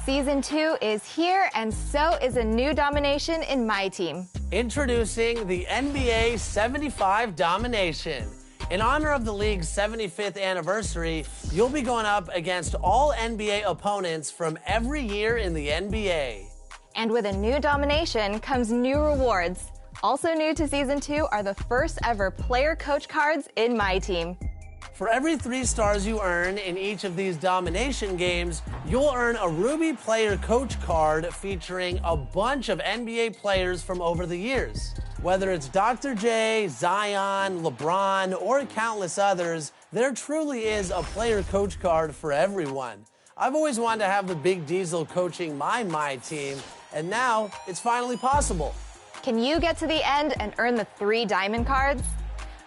Season 2 is here, and so is a new domination in my team. Introducing the NBA 75 Domination. In honor of the league's 75th anniversary, you'll be going up against all NBA opponents from every year in the NBA. And with a new domination comes new rewards. Also new to Season 2 are the first ever player coach cards in my team. For every 3 stars you earn in each of these domination games, you'll earn a Ruby Player Coach card featuring a bunch of NBA players from over the years. Whether it's Dr. J, Zion, LeBron, or countless others, there truly is a player coach card for everyone. I've always wanted to have the Big Diesel coaching my team, and now it's finally possible. Can you get to the end and earn the 3 diamond cards?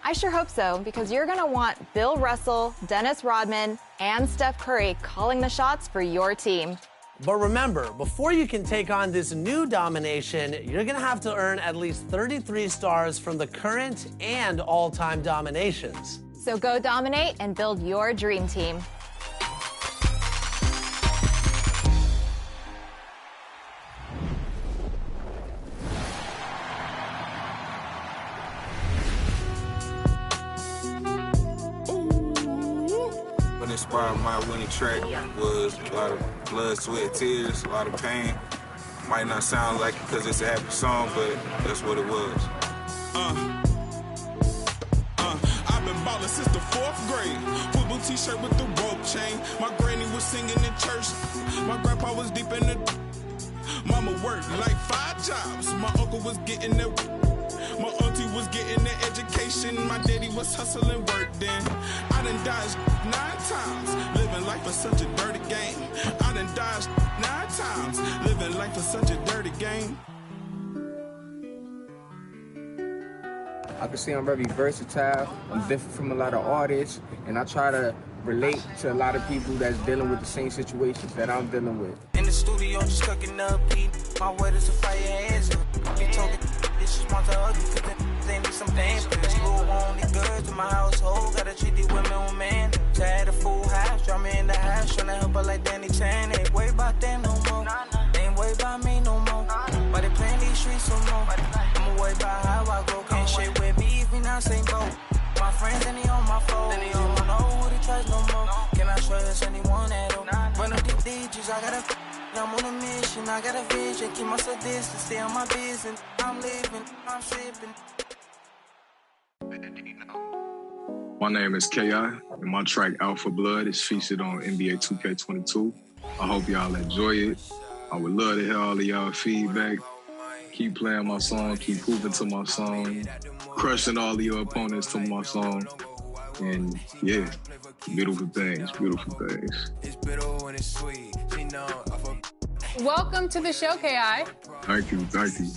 I sure hope so, because you're going to want Bill Russell, Dennis Rodman, and Steph Curry calling the shots for your team. But remember, before you can take on this new domination, you're going to have to earn at least 33 stars from the current and all-time dominations. So go dominate and build your dream team. What inspired my winning track was a lot of blood, sweat, tears, a lot of pain. Might not sound like it because it's a happy song, but that's what it was. I've been ballin' since the 4th grade. Football t-shirt with the rope chain. My granny was singing in church. My grandpa was deep in the... Mama worked like 5 jobs. My uncle was getting the... My auntie was getting the education. My daddy was hustling work then. I done dodged 9 times. Living life is such a dirty game. I done dodged 9 times. Living life is such a dirty game. I can see I'm very versatile. I'm different from a lot of artists, and I try to relate to a lot of people that's dealing with the same situations that I'm dealing with. In the studio, just cooking up heat. My word is a fire ass. Be talking, this is one to ugly, cause they need some damn pills. Lil' only good to my household. Gotta treat these women with man. To add a full house, draw me in the house, tryna help her like Danny Chan. Ain't worry about them no more. Ain't worry about me no more. But they playing these streets some more. I'ma worry about how I go. Can't shit with me if we not same boat. My friends and they on my phone. You don't know who to trust no more. Can I trust anyone at all? Run up the digits, I gotta. I'm on a mission, I got a vision. Keep myself distant, stay on my business. I'm living, I'm sipping. My name is K.I., and my track Alpha Blood is featured on NBA 2K22. I hope y'all enjoy it. I would love to hear all of y'all feedback. Keep playing my song, keep hooping to my song, crushing all of your opponents to my song. And yeah, beautiful things, beautiful things. Welcome to the show, K.I. Thank you, thank you.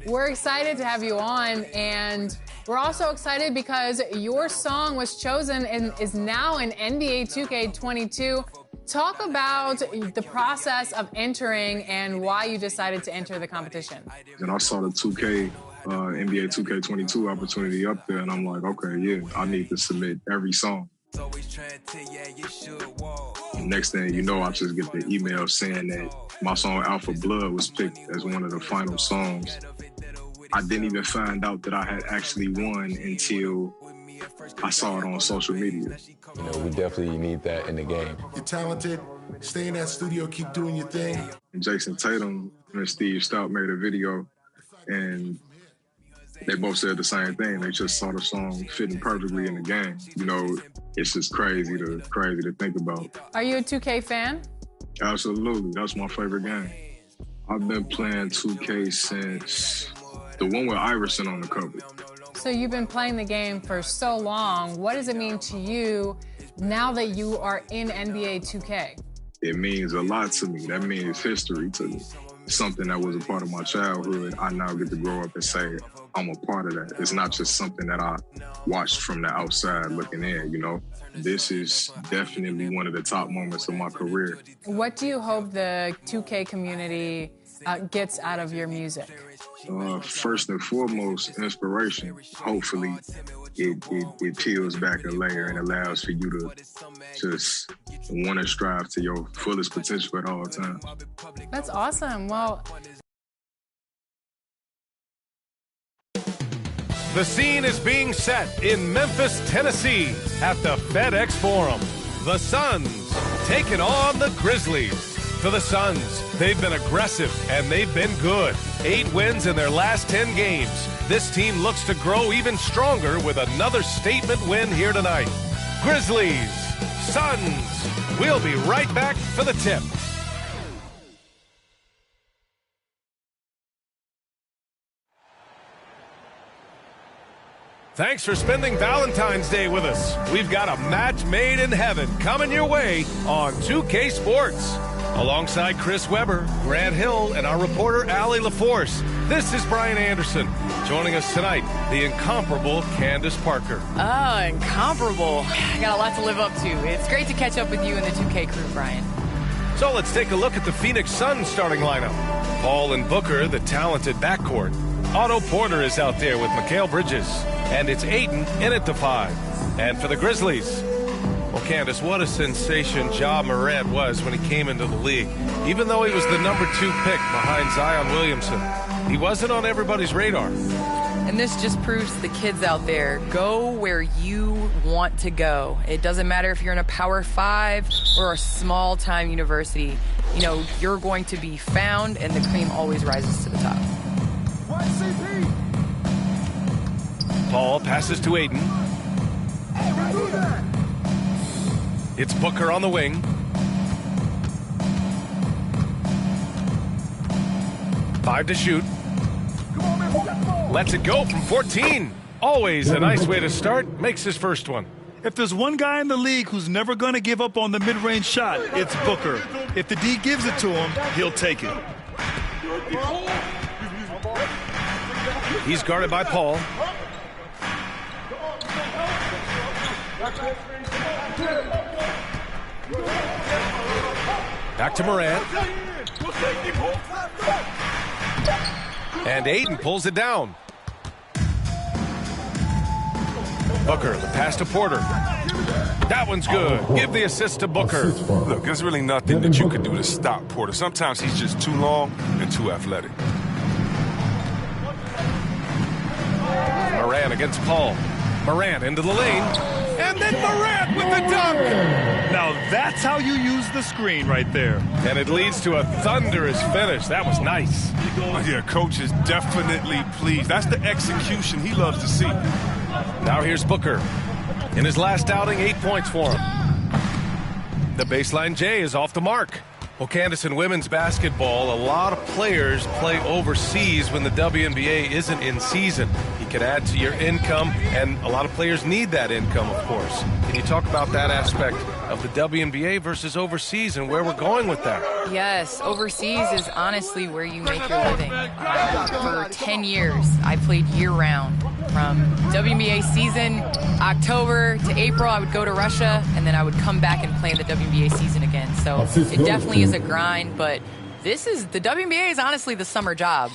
We're excited to have you on, and we're also excited because your song was chosen and is now in NBA 2K22. Talk about the process of entering and why you decided to enter the competition. And I saw the NBA 2K22 opportunity up there, and I'm like, okay, yeah, I need to submit every song. And next thing you know, I just get the email saying that my song Alpha Blood was picked as one of the final songs. I didn't even find out that I had actually won until I saw it on social media. You know, we definitely need that in the game. You're talented. Stay in that studio. Keep doing your thing. And Jason Tatum and Steve Stout made a video, and they both said the same thing. They just saw the song fitting perfectly in the game. You know, it's just crazy to think about. Are you a 2K fan? Absolutely. That's my favorite game. I've been playing 2K since the one with Iverson on the cover. So you've been playing the game for so long. What does it mean to you now that you are in NBA 2K? It means a lot to me. That means history to me. Something that was a part of my childhood, I now get to grow up and say, I'm a part of that. It's not just something that I watched from the outside looking in, you know? This is definitely one of the top moments of my career. What do you hope the 2K community gets out of your music? First and foremost, inspiration. Hopefully, it peels back a layer and allows for you to just want to strive to your fullest potential at all times. That's awesome. Well, the scene is being set in Memphis, Tennessee at the FedEx Forum. The Suns taking on the Grizzlies. For the Suns, they've been aggressive and they've been good. 8 wins in their last 10 games. This team looks to grow even stronger with another statement win here tonight. Grizzlies, Suns. We'll be right back for the tip. Thanks for spending Valentine's Day with us. We've got a match made in heaven coming your way on 2K Sports. Alongside Chris Webber, Grant Hill, and our reporter, Allie LaForce, this is Brian Anderson. Joining us tonight, the incomparable Candace Parker. Oh, incomparable. I got a lot to live up to. It's great to catch up with you and the 2K crew, Brian. So let's take a look at the Phoenix Suns starting lineup. Paul and Booker, the talented backcourt. Otto Porter is out there with Mikal Bridges. And it's Ayton in at the 5. And for the Grizzlies, well, Candace, what a sensation Ja Morant was when he came into the league. Even though he was the number 2 pick behind Zion Williamson, he wasn't on everybody's radar. And this just proves to the kids out there, go where you want to go. It doesn't matter if you're in a Power 5 or a small-time university. You know, you're going to be found, and the cream always rises to the top. Paul passes to Ayton. It's Booker on the wing. Five to shoot. Lets it go from 14. Always a nice way to start. Makes his first one. If there's one guy in the league who's never going to give up on the mid-range shot, it's Booker. If the D gives it to him, he'll take it. He's guarded by Paul. Back to Morant. And Ayton pulls it down. Booker, the pass to Porter. That one's good. Give the assist to Booker. Look, there's really nothing that you could do to stop Porter. Sometimes he's just too long and too athletic. Morant against Paul. Morant into the lane. And then Morant with the dunk. Now that's how you use the screen right there. And it leads to a thunderous finish. That was nice. Oh, yeah, coach is definitely pleased. That's the execution he loves to see. Now here's Booker. In his last outing, 8 points for him. The baseline J is off the mark. Well, Candace, in women's basketball, a lot of players play overseas when the WNBA isn't in season. You can add to your income, and a lot of players need that income, of course. Can you talk about that aspect of the WNBA versus overseas and where we're going with that? Yes, overseas is honestly where you make your living. For 10 years, I played year-round. From WNBA season, October to April, I would go to Russia, and then I would come back and play in the WNBA season again. So it definitely is a grind, but the WNBA is honestly the summer job.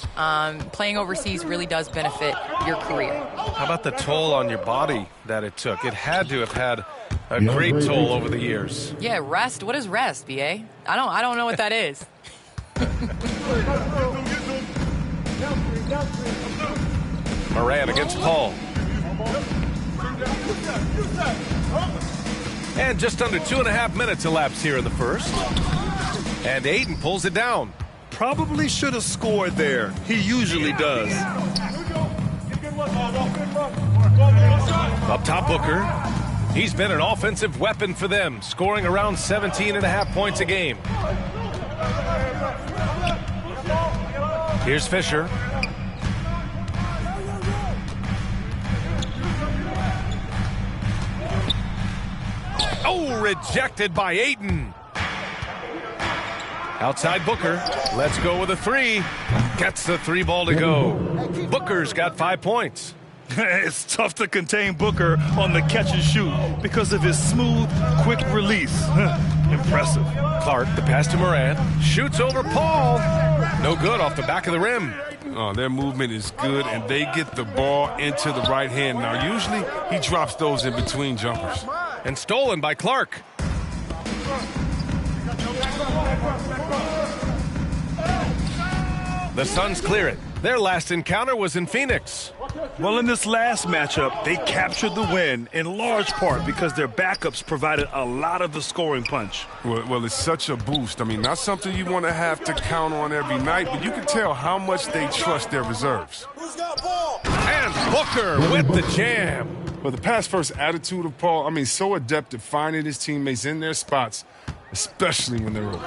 Playing overseas really does benefit your career. How about the toll on your body that it took? It had to have had a great toll over the years. Yeah, rest. What is rest, BA? I don't know what that is. Morant against Paul. And just under 2.5 minutes elapsed here in the first. And Ayton pulls it down. Probably should have scored there. He usually does. Up top, Booker. He's been an offensive weapon for them, scoring around 17.5 points a game. Here's Fisher. Oh, rejected by Ayton. Outside Booker. Let's go with a 3. Gets the 3 ball to go. Booker's got 5 points. It's tough to contain Booker on the catch and shoot because of his smooth, quick release. Impressive. Clark, the pass to Morant. Shoots over Paul. No good off the back of the rim. Oh, their movement is good, and they get the ball into the right hand. Now, usually he drops those in between jumpers. And stolen by Clark. The Suns clear it. Their last encounter was in Phoenix. Well, in this last matchup, they captured the win in large part because their backups provided a lot of the scoring punch. Well, it's such a boost. I mean, not something you want to have to count on every night, but you can tell how much they trust their reserves. And Booker with the jam. Well, the pass-first attitude of Paul, I mean, so adept at finding his teammates in their spots, especially when they're open.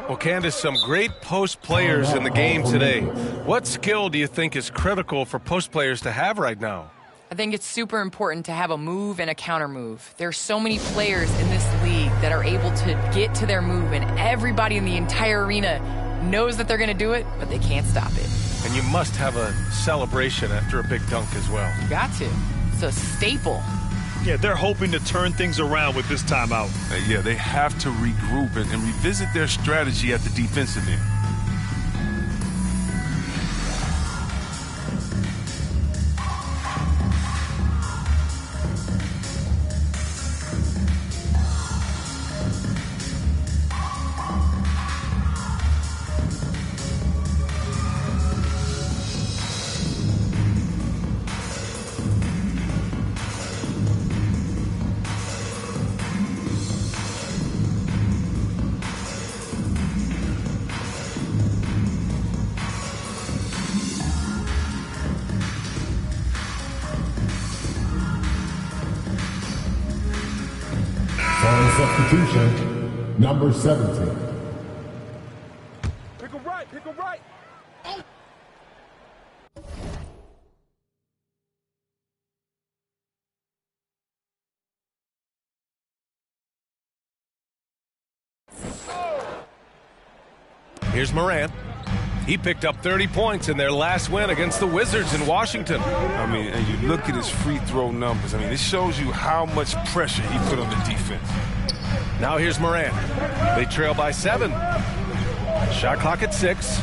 Well, Candace, some great post players in the game today. What skill do you think is critical for post players to have right now? I think it's super important to have a move and a counter move. There's so many players in this league that are able to get to their move, and everybody in the entire arena knows that they're going to do it, but they can't stop it. And you must have a celebration after a big dunk as well. You got to. It's a staple. Yeah, they're hoping to turn things around with this timeout. Yeah, they have to regroup and revisit their strategy at the defensive end. Substitution, number 17. Pick him right, pick him right. Here's Morant. He picked up 30 points in their last win against the Wizards in Washington. I mean, and you look at his free throw numbers. I mean, this shows you how much pressure he put on the defense. Now here's Morant. They trail by 7. Shot clock at 6.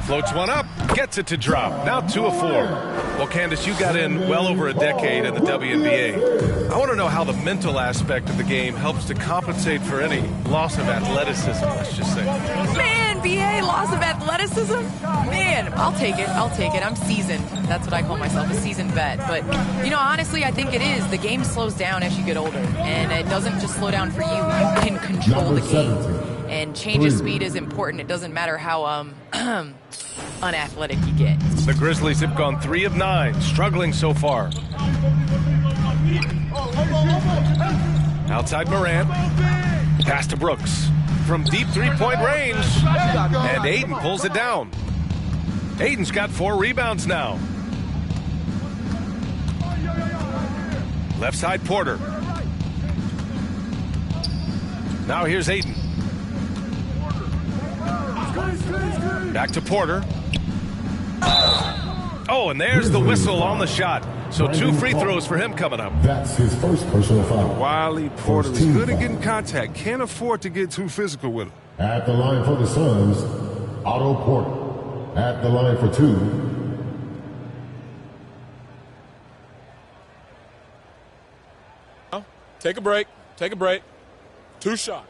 Floats one up, gets it to drop. Now 2 of 4. Well, Candace, you got in well over a decade in the WNBA. I want to know how the mental aspect of the game helps to compensate for any loss of athleticism, let's just say. Man, BA, loss of athleticism? Man, I'll take it. I'll take it. I'm seasoned. That's what I call myself, a seasoned vet. But, you know, honestly, I think it is. The game slows down as you get older. And it doesn't just slow down for you. You can control the game. And change of speed is important. It doesn't matter how unathletic you get. The Grizzlies have gone 3 of 9, struggling so far. Outside Morant. Pass to Brooks. From deep three-point range. And Aiden pulls it down. Aiden's got 4 rebounds now. Left side Porter. Now here's Aiden. Back to Porter. Oh, and there's the whistle on the shot. So 2 free throws for him coming up. That's his first personal foul. Wiley Porter is good at getting contact. Can't afford to get too physical with him. At the line for the Suns, Otto Porter. At the line for 2. Take a break. Take a break. 2 shots.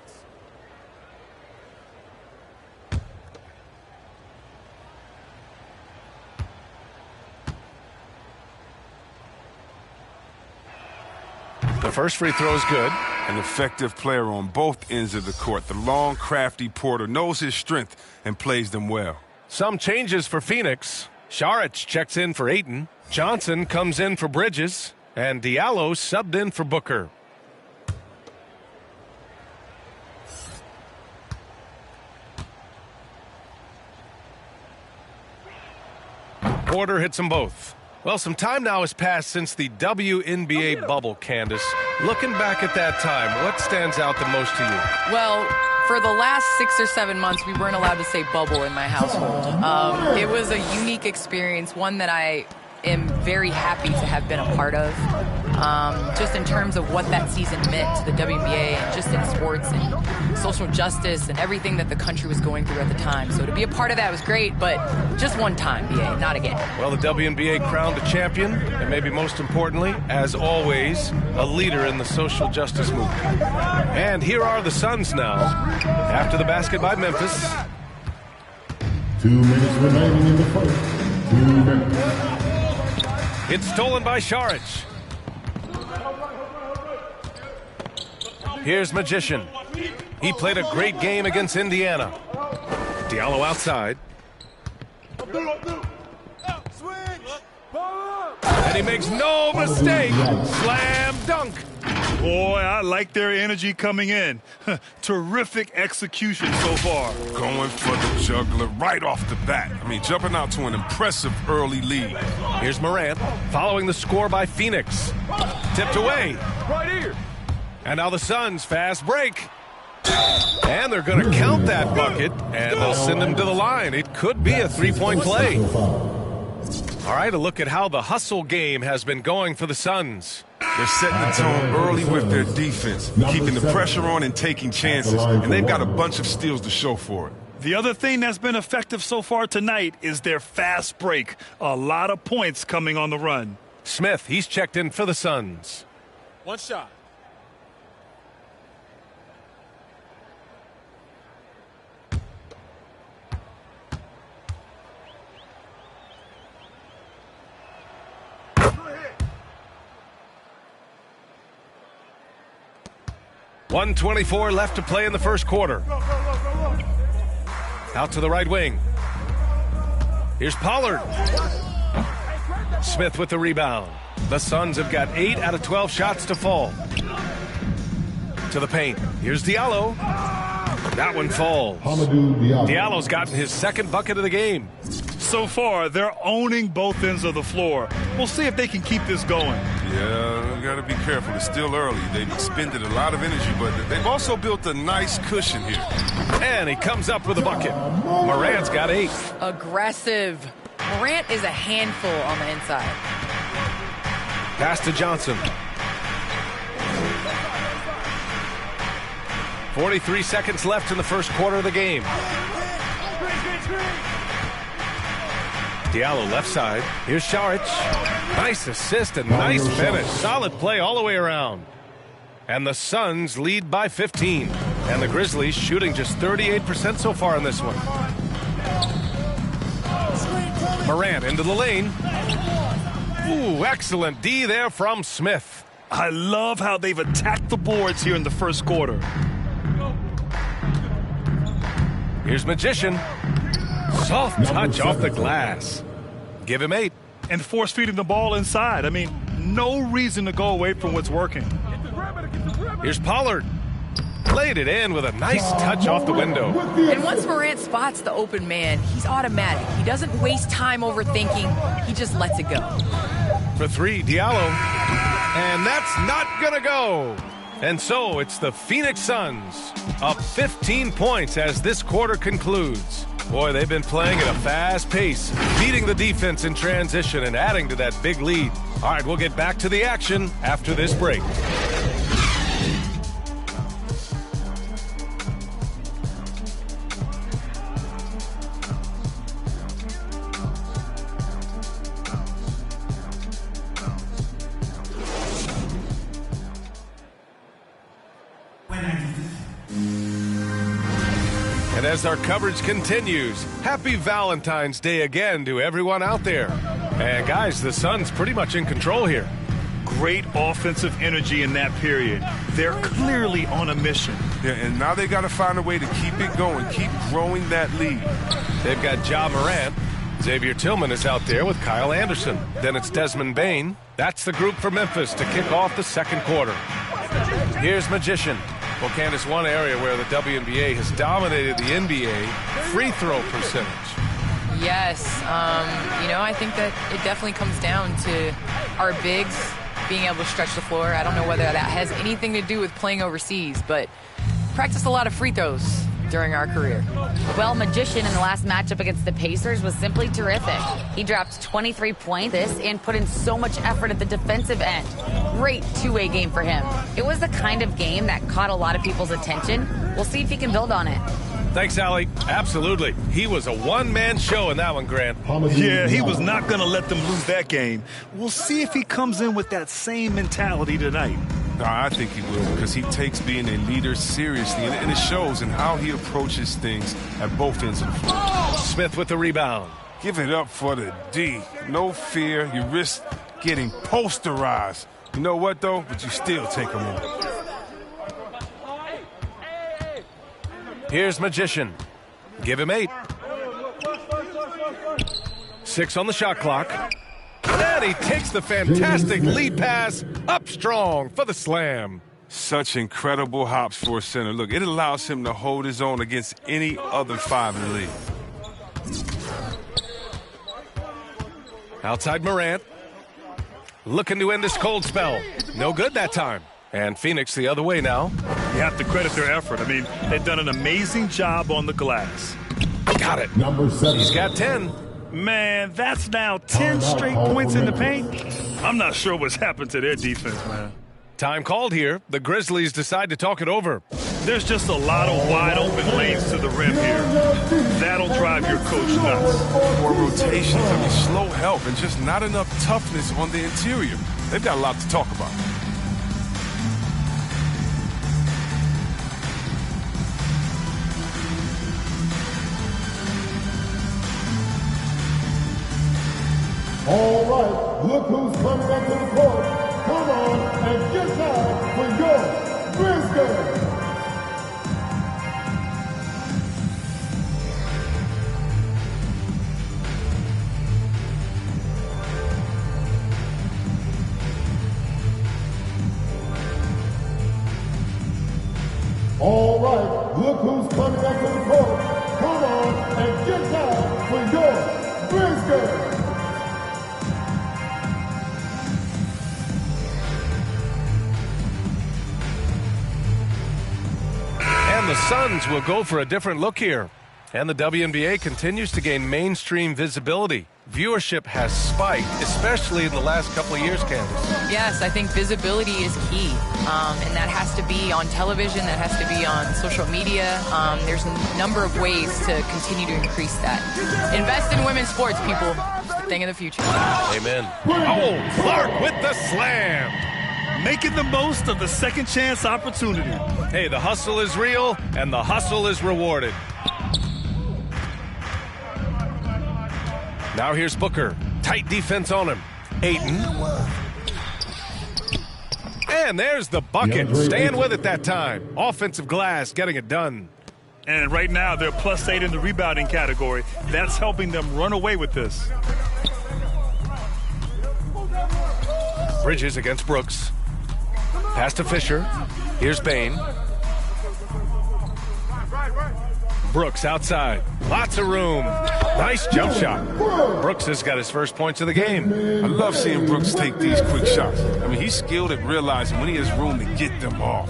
The first free throw is good. An effective player on both ends of the court. The long, crafty Porter knows his strength and plays them well. Some changes for Phoenix. Saric checks in for Ayton. Johnson comes in for Bridges. And Diallo subbed in for Booker. Porter hits them both. Well, some time now has passed since the WNBA bubble, Candace. Looking back at that time, what stands out the most to you? Well, for the last 6 or 7 months, we weren't allowed to say bubble in my household. It was a unique experience, one that I am very happy to have been a part of. just in terms of what that season meant to the WNBA and just in sports and social justice and everything that the country was going through at the time. So to be a part of that was great, but just one time, BA, not again. Well, the WNBA crowned a champion, and maybe most importantly, as always, a leader in the social justice movement. And here are the Suns now, after the basket by Memphis. 2 minutes remaining in the first. 2 minutes. It's stolen by Saric. Here's Magician. He played a great game against Indiana. Diallo outside. And he makes no mistake. Slam dunk. Boy, I like their energy coming in. Terrific execution so far. Going for the juggler right off the bat. I mean, jumping out to an impressive early lead. Here's Morant following the score by Phoenix. Tipped away. Right here. And now the Suns fast break. And they're going to count that bucket, and they'll send him to the line. It could be a three-point play. All right, a look at how the hustle game has been going for the Suns. They're setting the tone early with their defense, keeping the pressure on and taking chances. And they've got a bunch of steals to show for it. The other thing that's been effective so far tonight is their fast break. A lot of points coming on the run. Smith, he's checked in for the Suns. One shot. .124 left to play in the first quarter. Out to the right wing. Here's Pollard. Smith with the rebound. The Suns have got 8 out of 12 shots to fall. To the paint. Here's Diallo. That one falls. Diallo's gotten his second bucket of the game. So far, they're owning both ends of the floor. We'll see if they can keep this going. Yeah, you got to be careful. It's still early. They've expended a lot of energy, but they've also built a nice cushion here. And he comes up with a bucket. Morant's got 8. Aggressive. Morant is a handful on the inside. Pass to Johnson. 43 seconds left in the first quarter of the game. Diallo left side. Here's Saric. Nice assist and nice finish. Solid play all the way around. And the Suns lead by 15. And the Grizzlies shooting just 38% so far in this one. Morant into the lane. Ooh, excellent D there from Smith. I love how they've attacked the boards here in the first quarter. Here's Magician. Soft touch off the glass. Give him 8. And force feeding the ball inside. I mean, no reason to go away from what's working. Here's Pollard. Laid it in with a nice touch off the window. And once Morant spots the open man, he's automatic. He doesn't waste time overthinking. He just lets it go. For 3, Diallo. And that's not going to go. And so it's the Phoenix Suns up 15 points as this quarter concludes. Boy, they've been playing at a fast pace, beating the defense in transition and adding to that big lead. All right, we'll get back to the action after this break. And as our coverage continues, happy Valentine's Day again to everyone out there. And guys, the Suns pretty much in control here. Great offensive energy in that period. They're clearly on a mission. Yeah, and now they got to find a way to keep it going, keep growing that lead. They've got Ja Morant. Xavier Tillman is out there with Kyle Anderson. Then it's Desmond Bane. That's the group for Memphis to kick off the second quarter. Here's Magician. Well, Candace, one area where the WNBA has dominated the NBA, free throw percentage. Yes. I think that it definitely comes down to our bigs being able to stretch the floor. I don't know whether that has anything to do with playing overseas, but practice a lot of free throws during our career. Well, Magician in the last matchup against the Pacers was simply terrific. He dropped 23 points and put in so much effort at the defensive end. Great two-way game for him. It was the kind of game that caught a lot of people's attention. We'll see if he can build on it. Thanks, Allie. Absolutely. He was a one-man show in that one, Grant. Yeah, he was not going to let them lose that game. We'll see if he comes in with that same mentality tonight. No, I think he will, because he takes being a leader seriously, and it shows in how he approaches things at both ends of the floor. Smith with the rebound. Give it up for the D. No fear. You risk getting posterized. You know what, though? But you still take him on. Here's Magician. Give him 8. 6 on the shot clock. And he takes the fantastic lead pass up strong for the slam. Such incredible hops for a center. Look, it allows him to hold his own against any other 5 in the league. Outside Morant. Looking to end this cold spell. No good that time. And Phoenix the other way now. You have to credit their effort. I mean, they've done an amazing job on the glass. Got it. Number 7. He's got 10. Man, that's now 10 straight points in the paint. I'm not sure what's happened to their defense, man. Time called here. The Grizzlies decide to talk it over. There's just a lot of wide open lanes to the rim here. That'll drive your coach nuts. More rotations, I mean, slow help, and just not enough toughness on the interior. They've got a lot to talk about. All right, look who's coming back to the court. Come on and get down for your Grizzlies. All right, look who's coming back to the court. Come on and get down for your Grizzlies. And the Suns will go for a different look here. And the WNBA continues to gain mainstream visibility. Viewership has spiked, especially in the last couple of years, Candace. Yes, I think visibility is key. And that has to be on television, that has to be on social media. There's a number of ways to continue to increase that. Invest in women's sports, people. It's the thing of the future. Amen. Oh, Clark with the slam. Making the most of the second chance opportunity. Hey, the hustle is real, and the hustle is rewarded. Now here's Booker. Tight defense on him. Ayton. And there's the bucket. Staying with it that time. Offensive glass, getting it done. And right now, they're +8 in the rebounding category. That's helping them run away with this. Bridges against Brooks. Pass to Fisher. Here's Bain. Brooks outside. Lots of room. Nice jump shot. Brooks has got his first points of the game. I love seeing Brooks take these quick shots. I mean, he's skilled at realizing when he has room to get them off.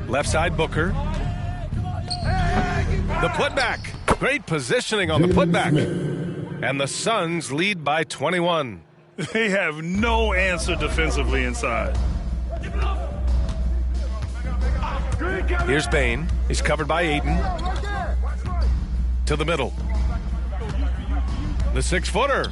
Left side, Booker. The putback. Great positioning on the putback. And the Suns lead by 21. They have no answer defensively inside. Here's Bain. He's covered by Ayton. To the middle. The 6-footer.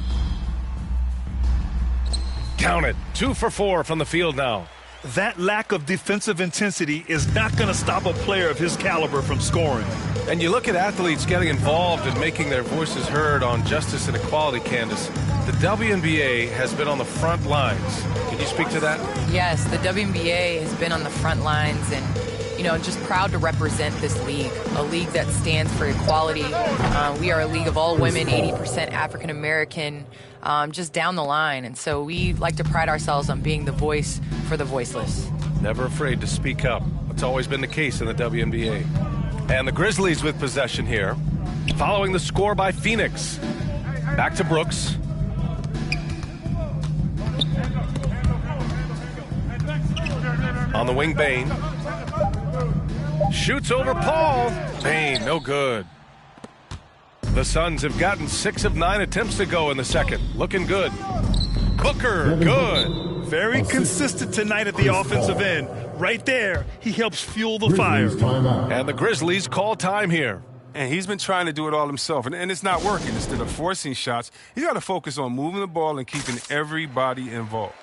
Count it. 2 for 4 from the field now. That lack of defensive intensity is not going to stop a player of his caliber from scoring. And you look at athletes getting involved and making their voices heard on justice and equality, Candace. The WNBA has been on the front lines. Can you speak to that? Yes, the WNBA has been on the front lines and, you know, just proud to represent this league, a league that stands for equality. We are a league of all women, 80% African American, just down the line. And so we like to pride ourselves on being the voice for the voiceless. Never afraid to speak up. That's always been the case in the WNBA. And the Grizzlies with possession here, following the score by Phoenix. Back to Brooks. On the wing, Bain. Shoots over Paul. Bain, no good. The Suns have gotten 6 of 9 attempts to go in the second. Looking good. Booker, good. Very consistent tonight at the offensive end. Right there, he helps fuel the fire. And the Grizzlies call time here. And he's been trying to do it all himself, and it's not working. Instead of forcing shots, he's got to focus on moving the ball and keeping everybody involved.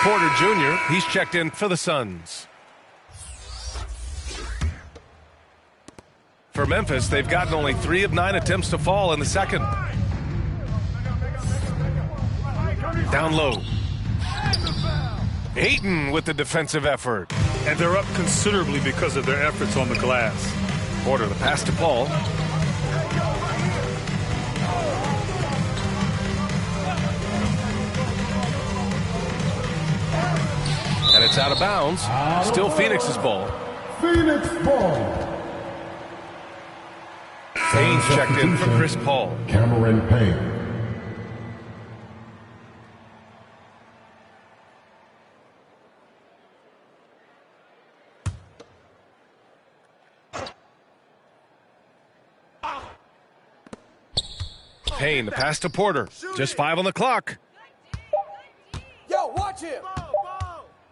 Porter Jr., he's checked in for the Suns. For Memphis, they've gotten only 3 of 9 attempts to fall in the second. Down low. Ayton with the defensive effort. And they're up considerably because of their efforts on the glass. Porter, the pass to Paul. And it's out of bounds. Still Phoenix's ball. Phoenix ball. Payne's checked in for Chris Paul. Cameron Payne. Payne, the pass to Porter. Just 5 on the clock. Yo, watch him.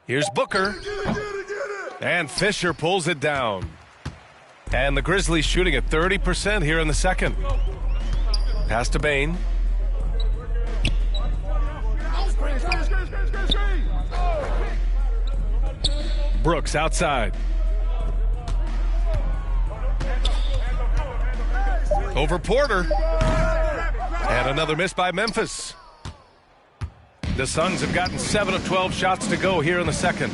Here's Booker. And Fisher pulls it down. And the Grizzlies shooting at 30% here in the second. Pass to Bain. Brooks outside. Over Porter. And another miss by Memphis. The Suns have gotten 7 of 12 shots to go here in the second.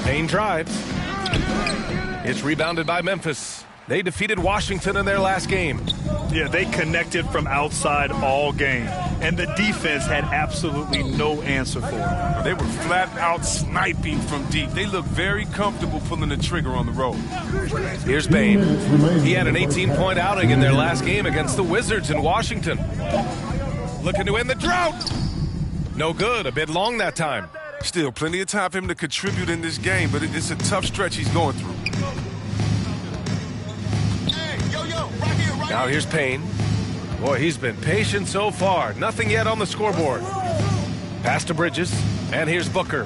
Payne drives. It's rebounded by Memphis. They defeated Washington in their last game. Yeah, they connected from outside all game. And the defense had absolutely no answer for them. They were flat out sniping from deep. They looked very comfortable pulling the trigger on the road. Here's Bain. He had an 18-point outing in their last game against the Wizards in Washington. Looking to end the drought. No good. A bit long that time. Still plenty of time for him to contribute in this game, but it's a tough stretch he's going through. Now here's Payne. Boy, he's been patient so far. Nothing yet on the scoreboard. Pass to Bridges. And here's Booker.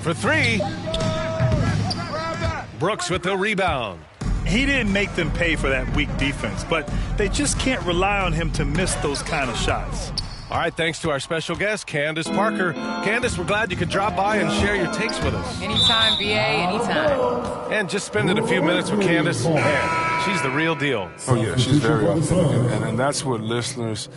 For 3. Brooks with the rebound. He didn't make them pay for that weak defense, but they just can't rely on him to miss those kind of shots. All right, thanks to our special guest, Candace Parker. Candace, we're glad you could drop by and share your takes with us. Anytime, VA, anytime. And just spending a few minutes with Candace, man, she's the real deal. Oh, yeah, she's very authentic, and that's what listeners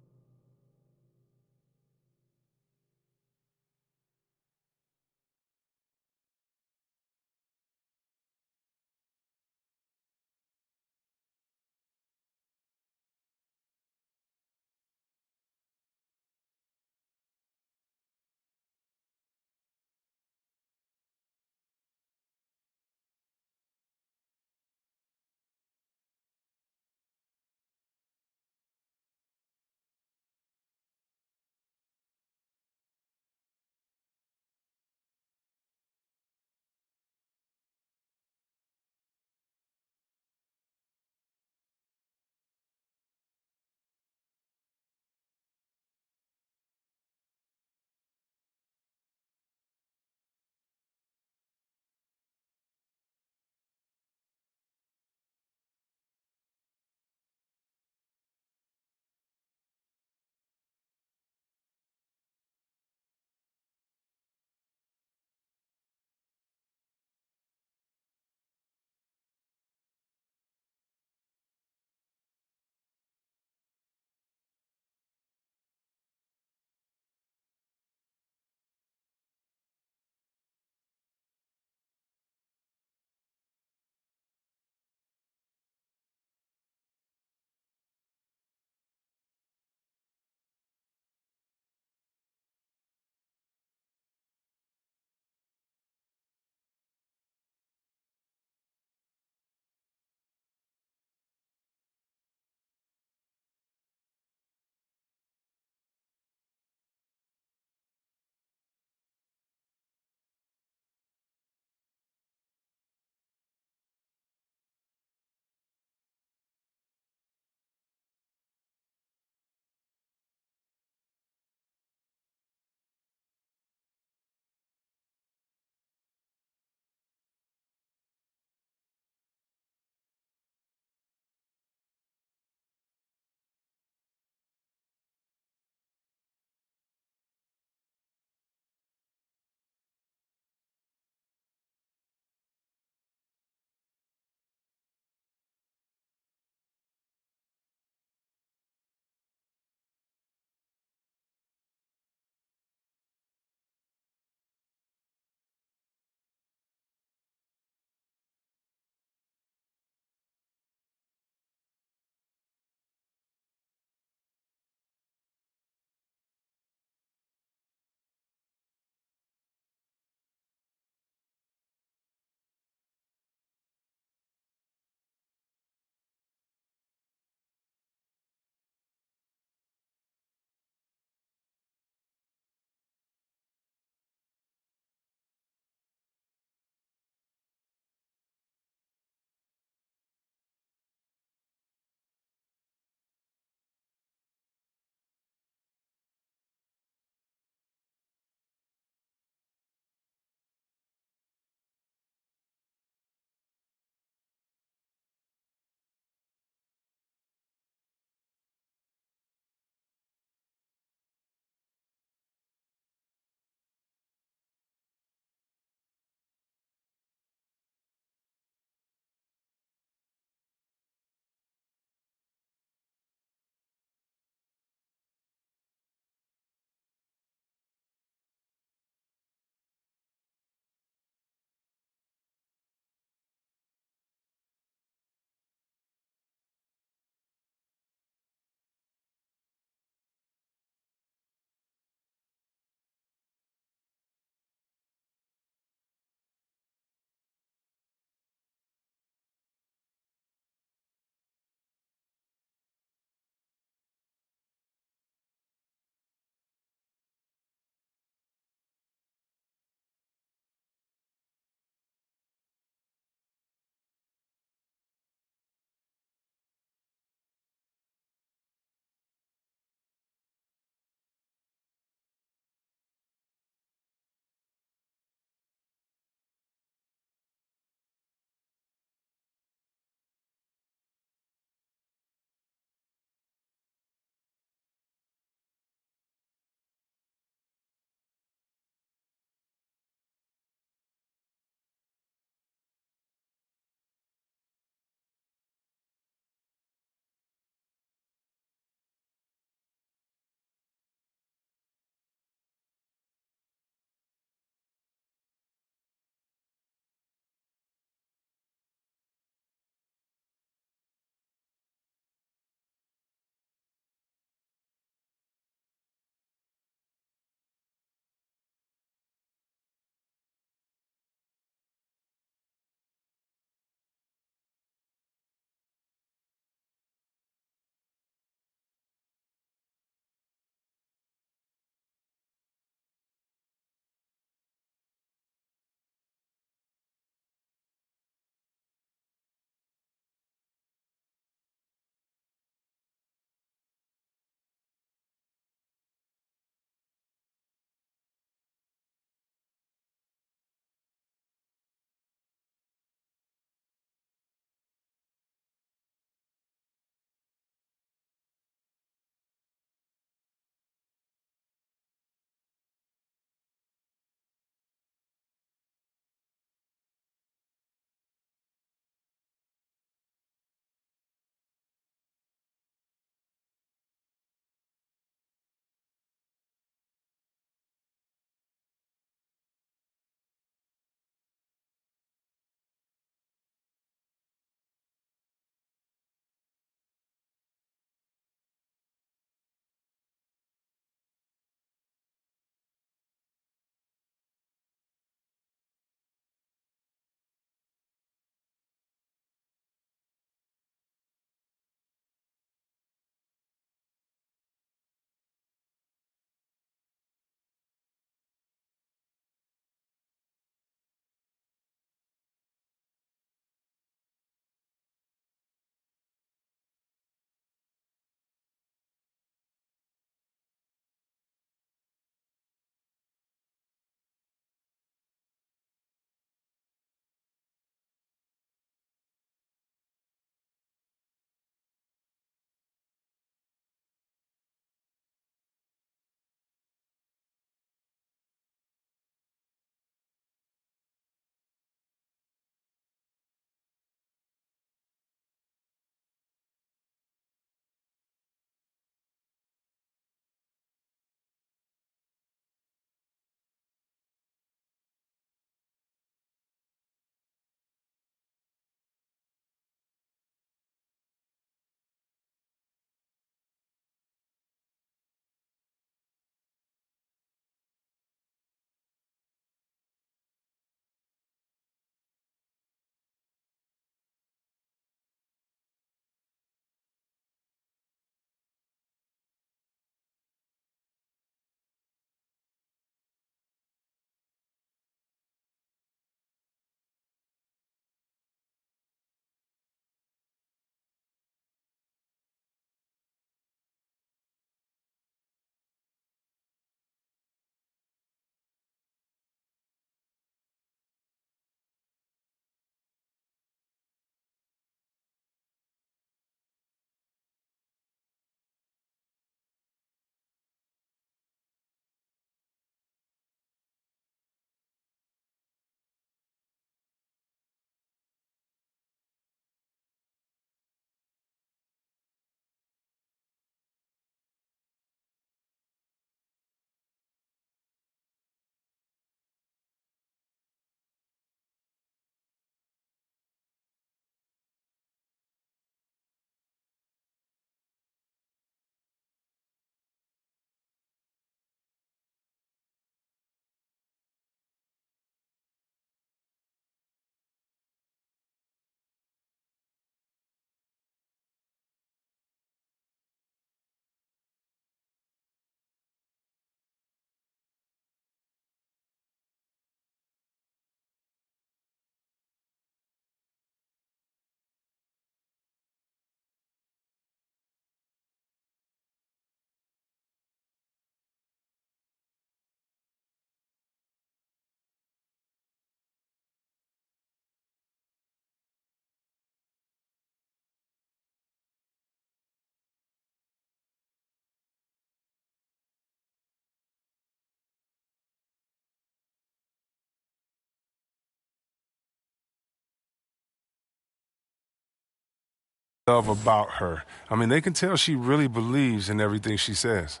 love about her. I mean, they can tell she really believes in everything she says.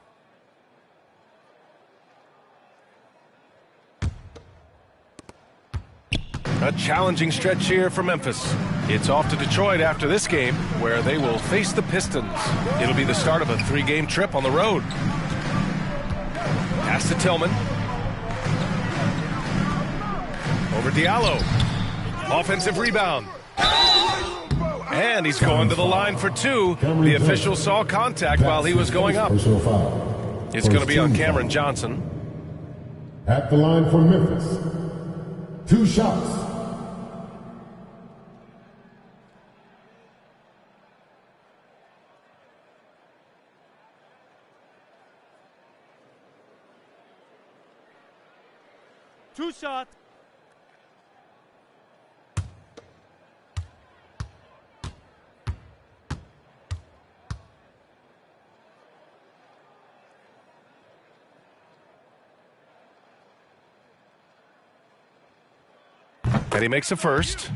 A challenging stretch here for Memphis. It's off to Detroit after this game, where they will face the Pistons. It'll be the start of a 3-game trip on the road. Pass to Tillman. Over Diallo. Offensive rebound. And he's going to the line for 2. The official saw contact while he was going up. It's going to be on Cameron Johnson. At the line for Memphis. 2 shots. Two shots. And he makes a first.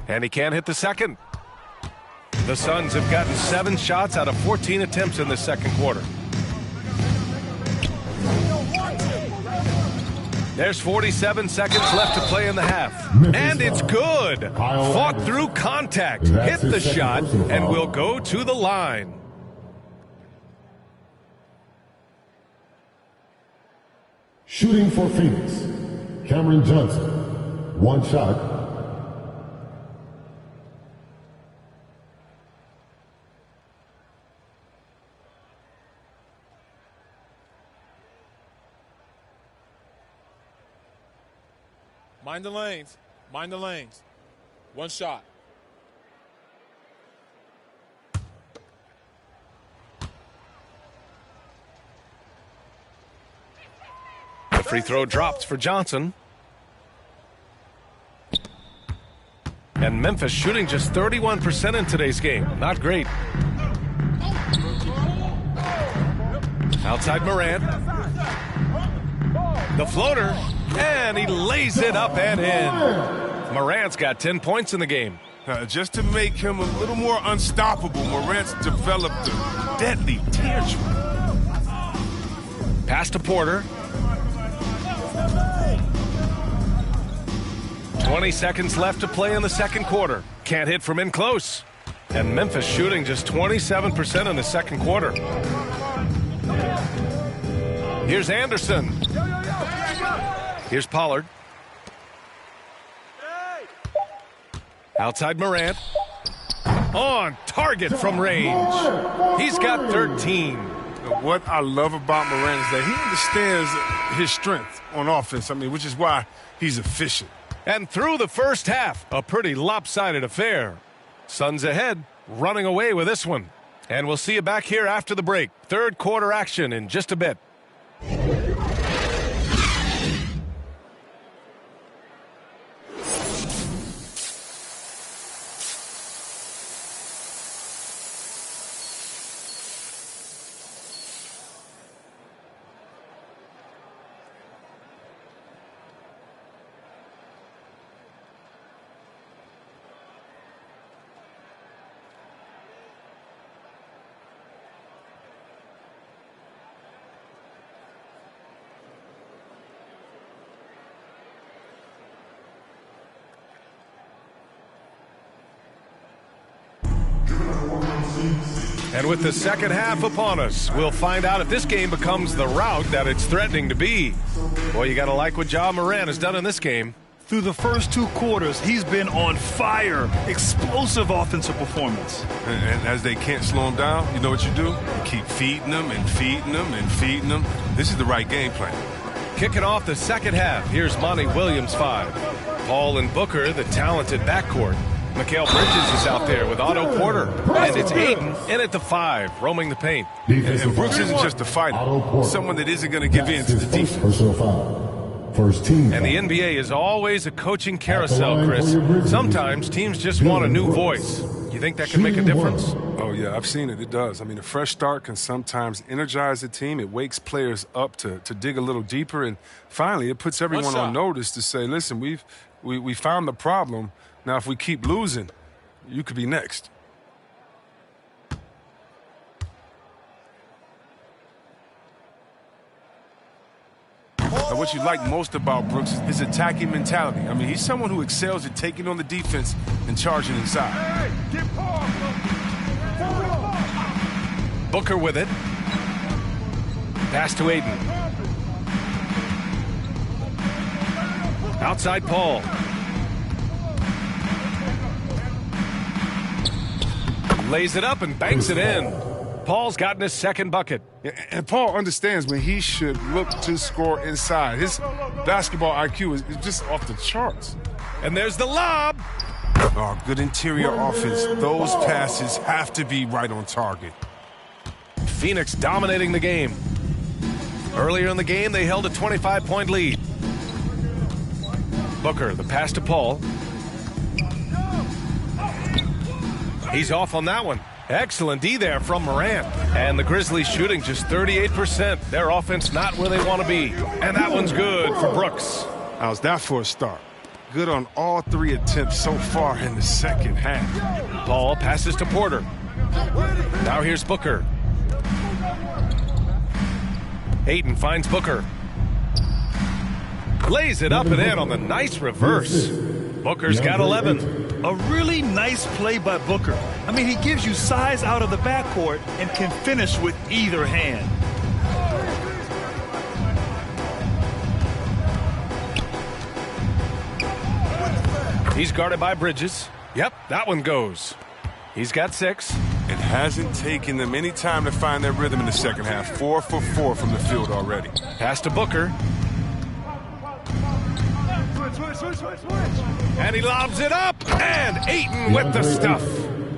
And he can't hit the second. The Suns have gotten 7 shots out of 14 attempts in the second quarter. There's 47 seconds left to play in the half. And it's good. Fought through contact, hit the shot, and will go to the line. Shooting for Phoenix, Cameron Johnson. 1 shot. Mind the lanes. Mind the lanes. 1 shot. The free throw drops for Johnson. And Memphis shooting just 31% in today's game. Not great. Outside Morant. The floater. And he lays it up and in. Morant's got 10 points in the game. Just to make him a little more unstoppable, Morant's developed a deadly teardrop. Pass to Porter. 20 seconds left to play in the second quarter. Can't hit from in close. And Memphis shooting just 27% in the second quarter. Here's Anderson. Here's Pollard. Outside Morant. On target from range. He's got 13. What I love about Morant is that he understands his strength on offense. I mean, which is why he's efficient. And through the first half, a pretty lopsided affair. Suns ahead, running away with this one. And we'll see you back here after the break. Third quarter action in just a bit. And with the second half upon us, we'll find out if this game becomes the rout that it's threatening to be. Boy, you got to like what Ja Morant has done in this game. Through the first 2 quarters, he's been on fire. Explosive offensive performance. And as they can't slow him down, you know what you do? You keep feeding them and feeding them and feeding them. This is the right game plan. Kicking off the second half, here's Monty Williams 5. Paul and Booker, the talented backcourt. Mikal Bridges is out there with Otto Porter. And it's Aiden in at the 5, roaming the paint. And Brooks isn't just a fighter. Someone that isn't going to give in to the defense. First team. And the NBA is always a coaching carousel, Chris. Sometimes teams just want a new voice. You think that can make a difference? Oh, yeah, I've seen it. It does. I mean, a fresh start can sometimes energize the team. It wakes players up to dig a little deeper. And finally, it puts everyone on notice to say, listen, we found the problem. Now, if we keep losing, you could be next. And what you like most about Brooks is his attacking mentality. I mean, he's someone who excels at taking on the defense and charging inside. Booker with it. Pass to Aiden. Outside Paul. Lays it up and banks it in. Paul's gotten his second bucket. And Paul understands when he should look to score inside. His basketball IQ is just off the charts. And there's the lob. Oh, good interior offense. Those passes have to be right on target. Phoenix dominating the game. Earlier in the game, they held a 25-point lead. Booker, the pass to Paul. He's off on that one. Excellent D there from Morant. And the Grizzlies shooting just 38%. Their offense not where they want to be. And that one's good for Brooks. How's that for a start? Good on all 3 attempts so far in the second half. Paul passes to Porter. Now here's Booker. Aiden finds Booker. Lays it up and in on the nice reverse. Booker's got 11. A really nice play by Booker. I mean, he gives you size out of the backcourt and can finish with either hand. He's guarded by Bridges. Yep, that one goes. He's got 6. It hasn't taken them any time to find their rhythm in the second half. 4 for 4 from the field already. Pass to Booker. And he lobs it up, and Ayton with the stuff.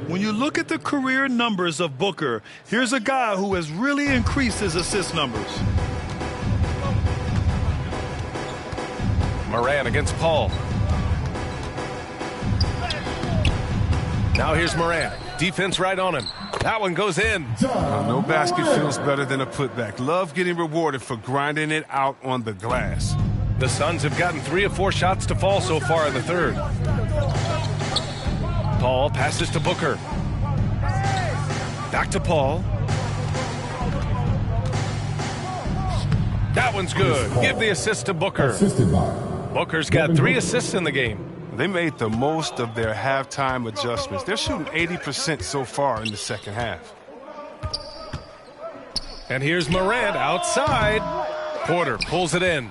When you look at the career numbers of Booker, here's a guy who has really increased his assist numbers. Morant against Paul. Now here's Morant. Defense right on him. That one goes in. No basket feels better than a putback. Love getting rewarded for grinding it out on the glass. The Suns have gotten 3 of 4 shots to fall so far in the third. Paul passes to Booker. Back to Paul. That one's good. Give the assist to Booker. Booker's got 3 assists in the game. They made the most of their halftime adjustments. They're shooting 80% so far in the second half. And here's Morant outside. Porter pulls it in.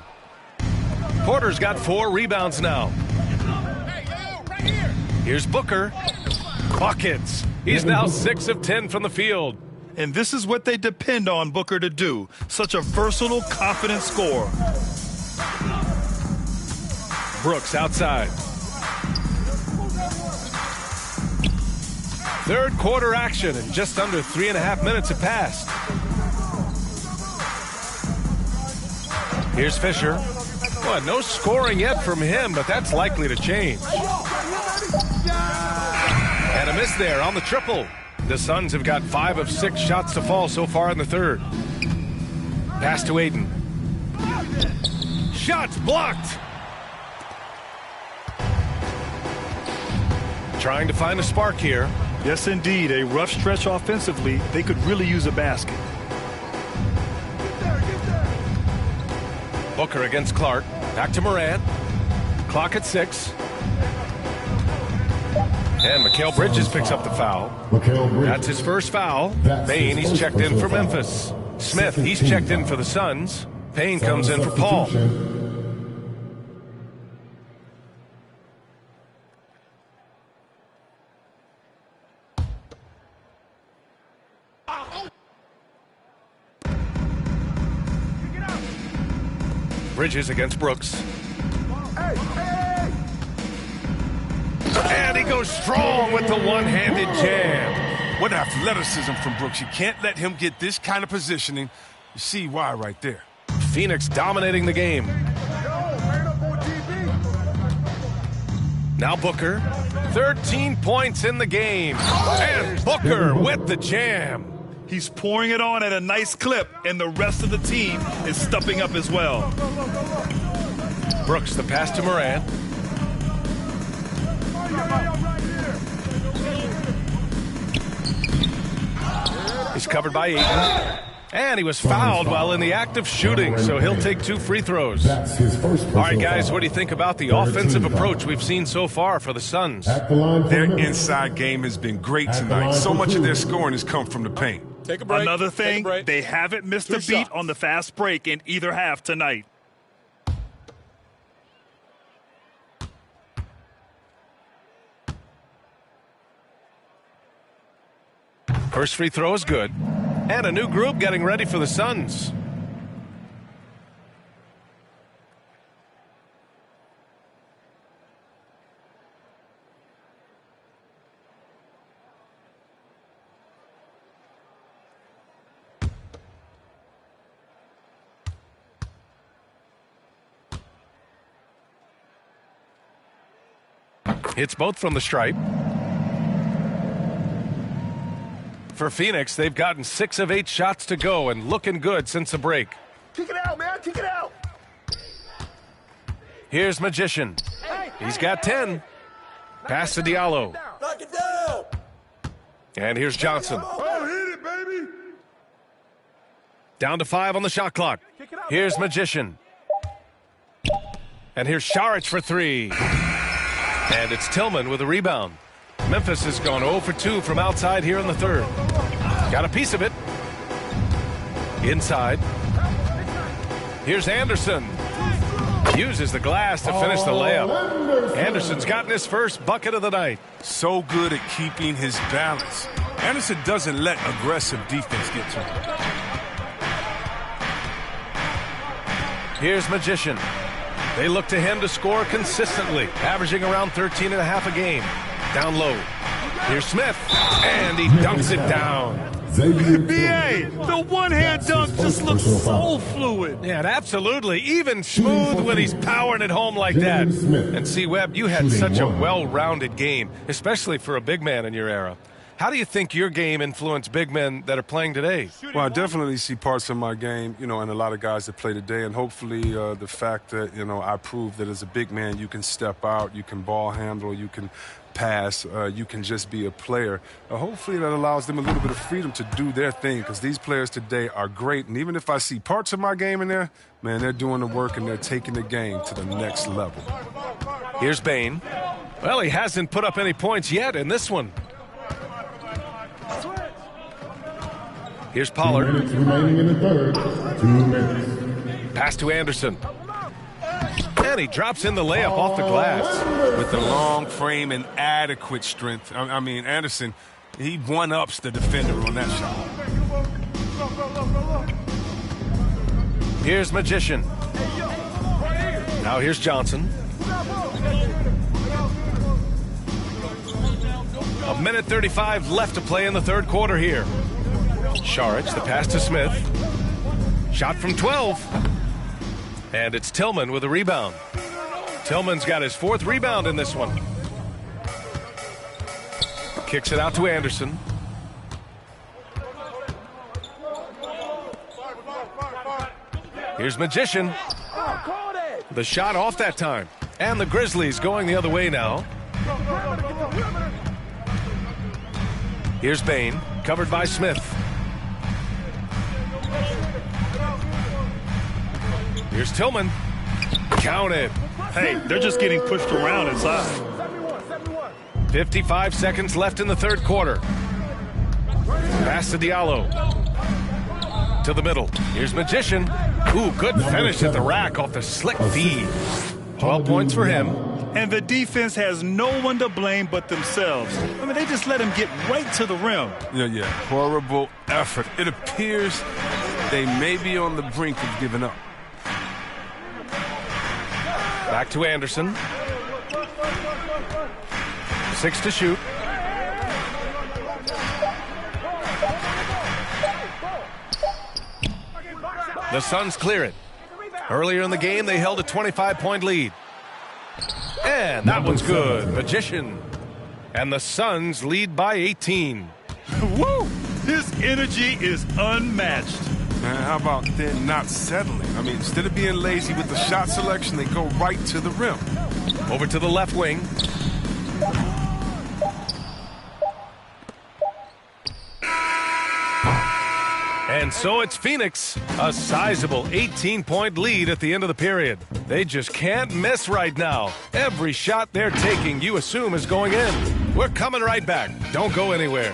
Porter's got 4 rebounds now. Here's Booker. Buckets. He's now 6 of 10 from the field. And this is what they depend on Booker to do. Such a versatile, confident scorer. Brooks outside. Third quarter action, and just under 3.5 minutes have passed. Here's Fisher. Well, no scoring yet from him, but that's likely to change. And a miss there on the triple. The Suns have got 5 of 6 shots to fall so far in the third. Pass to Aiden. Shots blocked. Trying to find a spark here. Yes, indeed. A rough stretch offensively. They could really use a basket. Booker against Clark. Back to Morant. Clock at 6. And Mikal Bridges picks up the foul. That's his first foul. Payne, he's checked in for Memphis. Smith, he's checked in for the Suns. Payne comes in for Paul. Bridges against Brooks. And he goes strong with the one-handed jam. What athleticism from Brooks. You can't let him get this kind of positioning. You see why right there. Phoenix dominating the game. Now Booker, 13 points in the game. And Booker with the jam. He's pouring it on at a nice clip, and the rest of the team is stepping up as well. Brooks, the pass to Moran. He's covered by Ayton. And he was fouled while in the act of shooting, so he'll take 2 free throws. That's his first. All right, guys, what do you think about the offensive approach we've seen so far for the Suns? Their inside game has been great tonight. So much of their scoring has come from the paint. Take a break. Another thing, Take a break. they haven't missed a beat on the fast break in either half tonight. First free throw is good. And a new group getting ready for the Suns. Hits both from the stripe. For Phoenix, they've gotten 6 of 8 shots to go and looking good since the break. Kick it out, man. Kick it out. Here's Magician. He's got 10. Pass to Diallo. Knock it down. And here's Johnson. Oh, hit it, baby. Down to 5 on the shot clock. Here's Magician. And here's Šarić for 3. And it's Tillman with a rebound. Memphis has gone 0 for 2 from outside here in the third. Got a piece of it. Inside. Here's Anderson. Uses the glass to finish the layup. Anderson's gotten his first bucket of the night. So good at keeping his balance. Anderson doesn't let aggressive defense get to him. Here's Magician. They look to him to score consistently, averaging around 13.5 a game. Down low. Here's Smith, and he dunks it down. BA, the one-hand dunk just looks so fluid. Yeah, absolutely. Even smooth when he's powering it home like that. And see, Webb, you had such a well-rounded game, especially for a big man in your era. How do you think your game influenced big men that are playing today? Well, I definitely see parts of my game, in a lot of guys that play today, and hopefully the fact that, I proved that as a big man you can step out, you can ball handle, you can pass, you can just be a player. Hopefully that allows them a little bit of freedom to do their thing, because these players today are great, and even if I see parts of my game in there, man, they're doing the work and they're taking the game to the next level. Here's Bane. Well, he hasn't put up any points yet in this one. Here's Pollard. 2 minutes remaining in the third. 2 minutes. Pass to Anderson. And he drops in the layup off the glass. With the long frame and adequate strength. I mean, Anderson, he one-ups the defender on that shot. Here's Magician. Now here's Johnson. 1:35 left to play in the third quarter here. Šarić, the pass to Smith. Shot from 12. And it's Tillman with a rebound. Tillman's got his 4th rebound in this one. Kicks it out to Anderson. Here's Magician. The shot off that time. And the Grizzlies going the other way now. Here's Bane, covered by Smith. Here's Tillman. Counted. Hey, they're just getting pushed around inside. 55 seconds left in the third quarter. Pass to Diallo. To the middle. Here's Magician. Ooh, good finish at the rack off the slick feed. 12 points for him. And the defense has no one to blame but themselves. I mean, they just let him get right to the rim. Yeah. Horrible effort. It appears they may be on the brink of giving up. Back to Anderson. 6 to shoot. The Suns clear it. Earlier in the game, they held a 25-point lead. And that one's good. Magician. And the Suns lead by 18. Woo! His energy is unmatched. Man, how about then not settling? I mean, instead of being lazy with the shot selection, they go right to the rim. Over to the left wing. And so it's Phoenix, a sizable 18-point lead at the end of the period. They just can't miss right now. Every shot they're taking, you assume, is going in. We're coming right back. Don't go anywhere.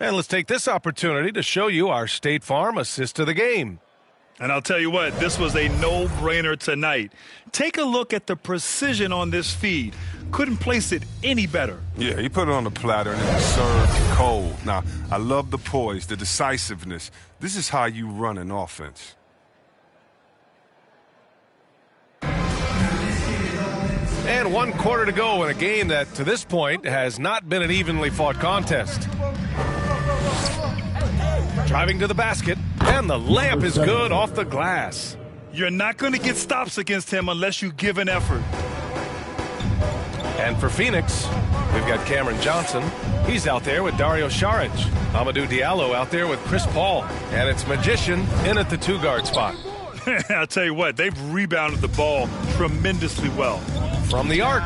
And let's take this opportunity to show you our State Farm assist of the game. And I'll tell you what, this was a no-brainer tonight. Take a look at the precision on this feed. Couldn't place it any better. Yeah, he put it on the platter and it was served cold. Now, I love the poise, the decisiveness. This is how you run an offense. And 1 quarter to go in a game that, to this point, has not been an evenly fought contest. Driving to the basket, and the layup is good off the glass. You're not going to get stops against him unless you give an effort. And for Phoenix, we've got Cameron Johnson. He's out there with Dario Saric. Amadou Diallo out there with Chris Paul. And it's Magician in at the 2-guard spot. I'll tell you what, they've rebounded the ball tremendously well. From the arc,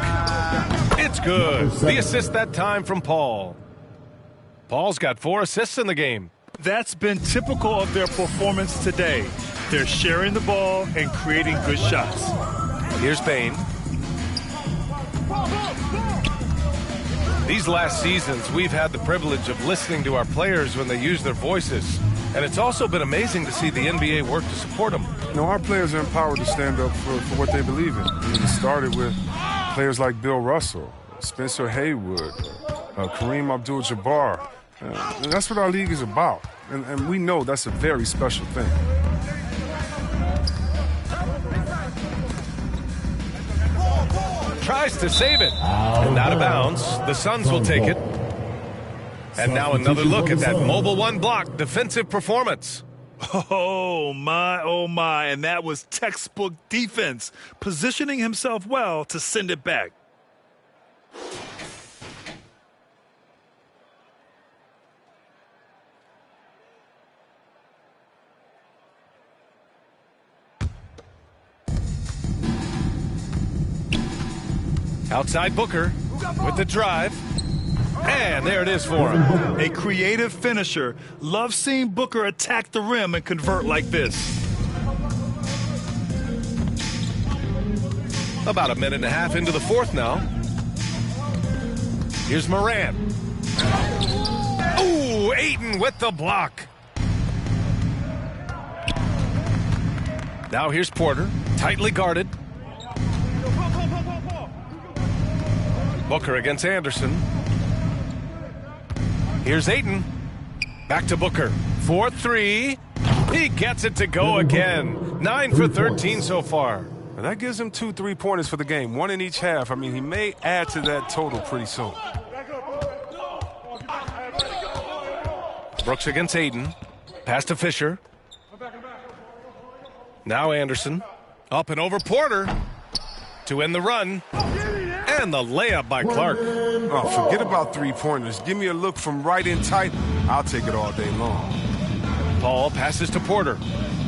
it's good. The assist that time from Paul. Paul's got 4 assists in the game. That's been typical of their performance today. They're sharing the ball and creating good shots. Here's Bain. These last seasons, we've had the privilege of listening to our players when they use their voices. And it's also been amazing to see the NBA work to support them. You know, our players are empowered to stand up for what they believe in. I mean, it started with players like Bill Russell, Spencer Haywood, Kareem Abdul-Jabbar. And that's what our league is about. And we know that's a very special thing. Tries to save it. And out of bounds. The Suns will take it. And now another look at that mobile 1 block defensive performance. Oh, my. And that was textbook defense, positioning himself well to send it back. Outside Booker with the drive. And there it is for him. A creative finisher. Love seeing Booker attack the rim and convert like this. About a minute and a half into the 4th now. Here's Morant. Ooh, Ayton with the block. Now here's Porter, tightly guarded. Booker against Anderson. Here's Ayton. Back to Booker. 4-3. He gets it to go again. 9 for 13 so far. And that gives him 2 3-pointers for the game, 1 in each half. I mean, he may add to that total pretty soon. Brooks against Ayton. Pass to Fisher. Now Anderson. Up and over Porter to end the run. And the layup by Clark. Oh, forget about 3-pointers. Give me a look from right in tight. I'll take it all day long. Paul passes to Porter.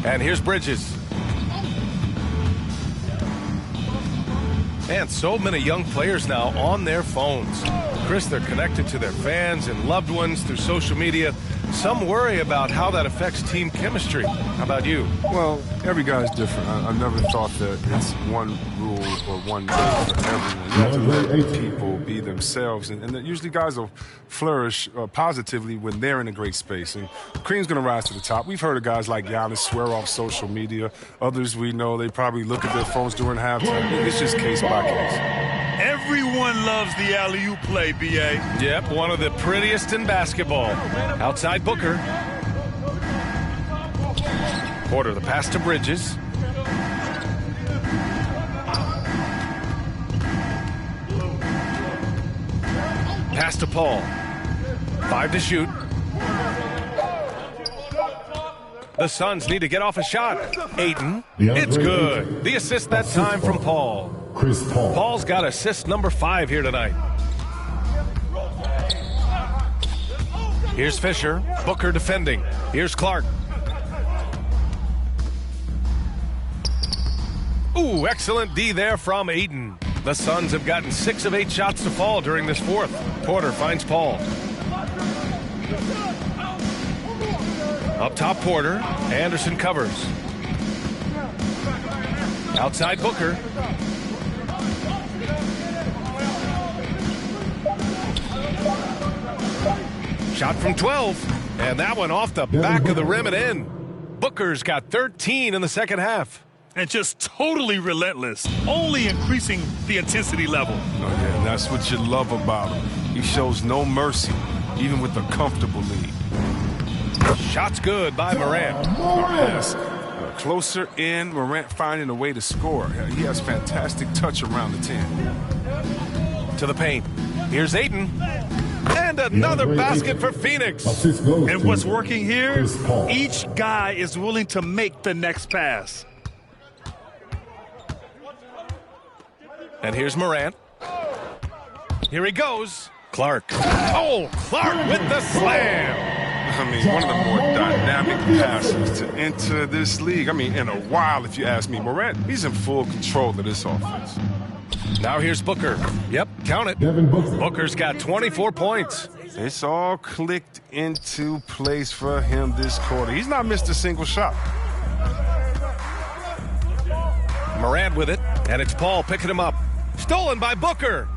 And here's Bridges. And so many young players now on their phones. Chris, they're connected to their fans and loved ones through social media. Some worry about how that affects team chemistry. How about you? Well, every guy's different. I never thought that it's one rule or one way for everyone. You have to let people be themselves. And usually guys will flourish positively when they're in a great space. And Kareem's going to rise to the top. We've heard of guys like Giannis swear off social media. Others we know, they probably look at their phones during halftime. It's just case by case. Everyone loves the alley-oop play, B.A. Yep, one of the prettiest in basketball. Outside Booker. Porter, the pass to Bridges. Pass to Paul. 5 to shoot. The Suns need to get off a shot. Ayton. It's good. The assist that time from Paul. Chris Paul. Paul's got assist number 5 here tonight. Here's Fisher. Booker defending. Here's Clark. Ooh, excellent D there from Ayton. The Suns have gotten 6 of 8 shots to fall during this fourth. Porter finds Paul. Up top, Porter. Anderson covers. Outside, Booker. Shot from 12. And that one off the back of the rim and in. Booker's got 13 in the second half. And just totally relentless, only increasing the intensity level. Okay, and that's what you love about him. He shows no mercy, even with a comfortable lead. Shot's good by Morant. Yes. Closer in, Morant finding a way to score. He has fantastic touch around the 10. To the paint. Here's Ayton. And another basket for Phoenix. And what's working here, each guy is willing to make the next pass. And here's Morant. Here he goes. Clark. Oh, Clark with the slam. I mean, one of the more dynamic passers to enter this league. I mean, in a while, if you ask me. Morant, he's in full control of this offense. Now here's Booker. Yep, count it. Booker's got 24 points. It's all clicked into place for him this quarter. He's not missed a single shot. Morant with it, and it's Paul picking him up. Stolen by Booker.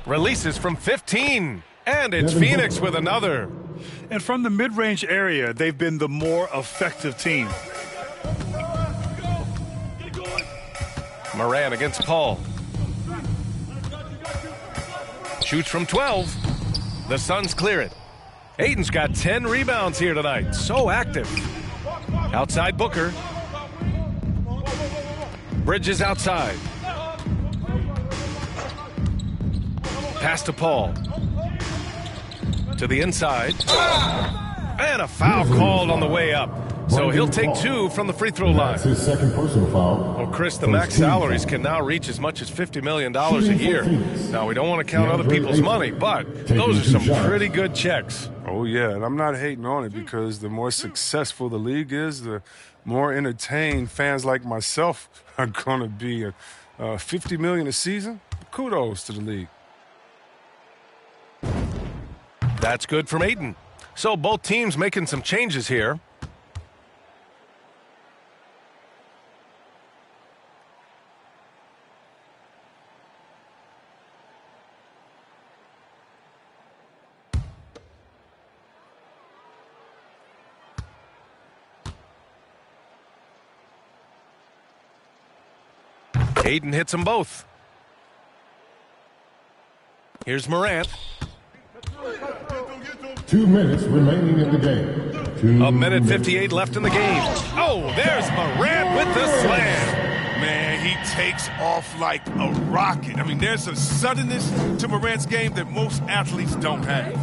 Releases from 15, and it's Phoenix with another. And from the mid-range area, they've been the more effective team. Morant against Paul. Shoots from 12. The Suns clear it. Ayton's got 10 rebounds here tonight. So active. Outside Booker. Bridges outside. Pass to Paul. To the inside. And a foul called on the way up. So he'll take 2 from the free throw line. That's his second personal foul. Well, Chris, the max salaries can now reach as much as $50 million a year. Now, we don't want to count other people's money, but those are some pretty good checks. Oh, yeah, and I'm not hating on it because the more successful the league is, the more entertained fans like myself are going to be. $50 million a season? Kudos to the league. That's good from Ayton. So both teams making some changes here. Ayton hits them both. Here's Morant. 2 minutes remaining in the game. A minute 58 left in the game. Oh, there's Morant with the slam. Man, he takes off like a rocket. I mean, there's a suddenness to Morant's game that most athletes don't have.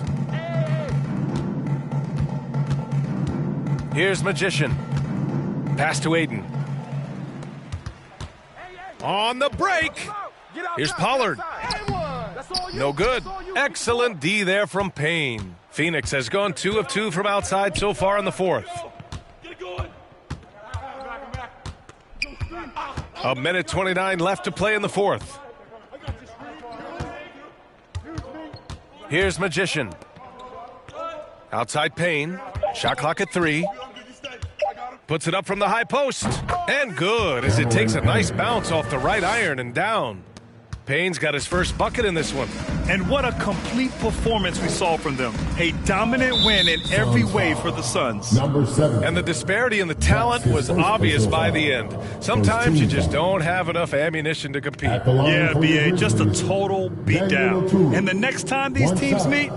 Here's Magician. Pass to Ayton. On the break. Here's Pollard. No good. Excellent D there from Payne. Phoenix has gone 2 of 2 from outside so far in the fourth. A minute 29 left to play in the fourth. Here's Magician. Outside Payne. Shot clock at 3. Puts it up from the high post. And good as it takes a nice bounce off the right iron and down. Payne's got his first bucket in this one. And what a complete performance we saw from them. A dominant win in every way for the Suns. Number 7. And the disparity in the talent was obvious by the end. Sometimes you just don't have enough ammunition to compete. Yeah, B.A., just a total beatdown. And the next time these teams meet,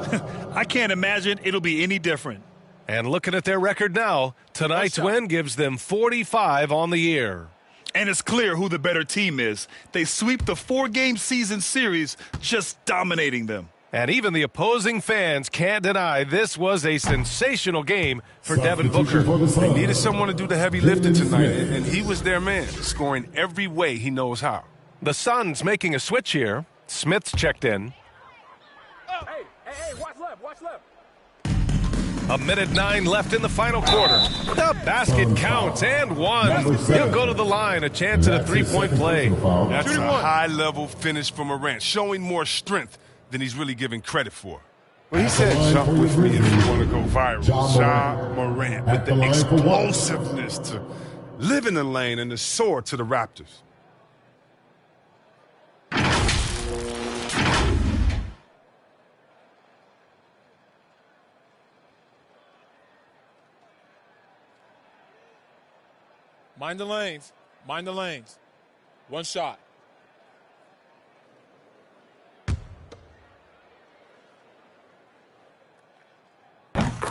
I can't imagine it'll be any different. And looking at their record now, tonight's win gives them 45 on the year. And it's clear who the better team is. They sweep the 4-game season series, just dominating them. And even the opposing fans can't deny this was a sensational game for Devin Booker. They needed someone to do the heavy lifting tonight, and he was their man, scoring every way he knows how. The Suns making a switch here. Smith's checked in. Hey, watch left. A minute 9 left in the final quarter. The basket counts and one. He'll go to the line, a chance at a three-point play. That's a high-level finish for Morant, showing more strength than he's really given credit for. Well, he said, jump with me if you want to go viral. Ja Morant with the explosiveness to live in the lane and the soar to the Raptors. Mind the lanes. One shot.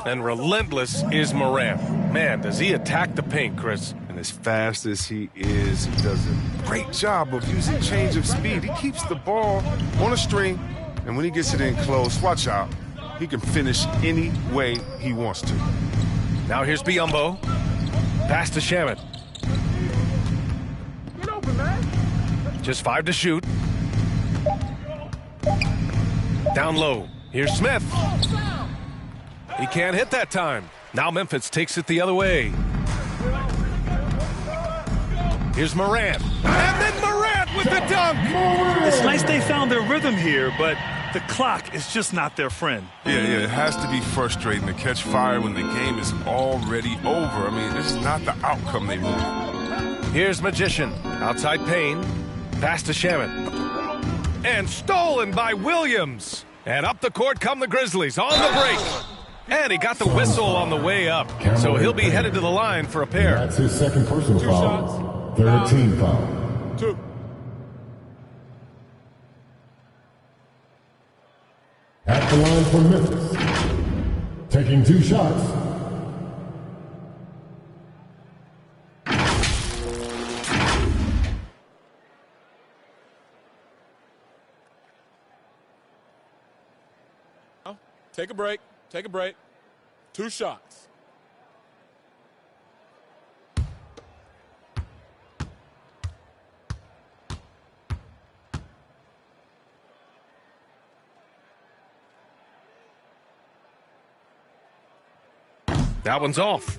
And relentless is Morant. Man, does he attack the paint, Chris. And as fast as he is, he does a great job of using change of speed. He keeps the ball on a string, and when he gets it in close, watch out. He can finish any way he wants to. Now here's Biyombo. Pass to Shamet. Just 5 to shoot. Down low. Here's Smith. He can't hit that time. Now Memphis takes it the other way. Here's Morant. And then Morant with the dunk. It's nice they found their rhythm here, but the clock is just not their friend. Yeah, it has to be frustrating to catch fire when the game is already over. I mean, this is not the outcome they want. Here's Magician. Outside Payne. Pass to Shamet. And stolen by Williams. And up the court come the Grizzlies on the break. And he got the whistle on the way up. So he'll be headed to the line for a pair. That's his second personal foul. Third team foul. 2. At the line for Memphis. Taking 2 shots. Take a break. 2 shots. That one's off.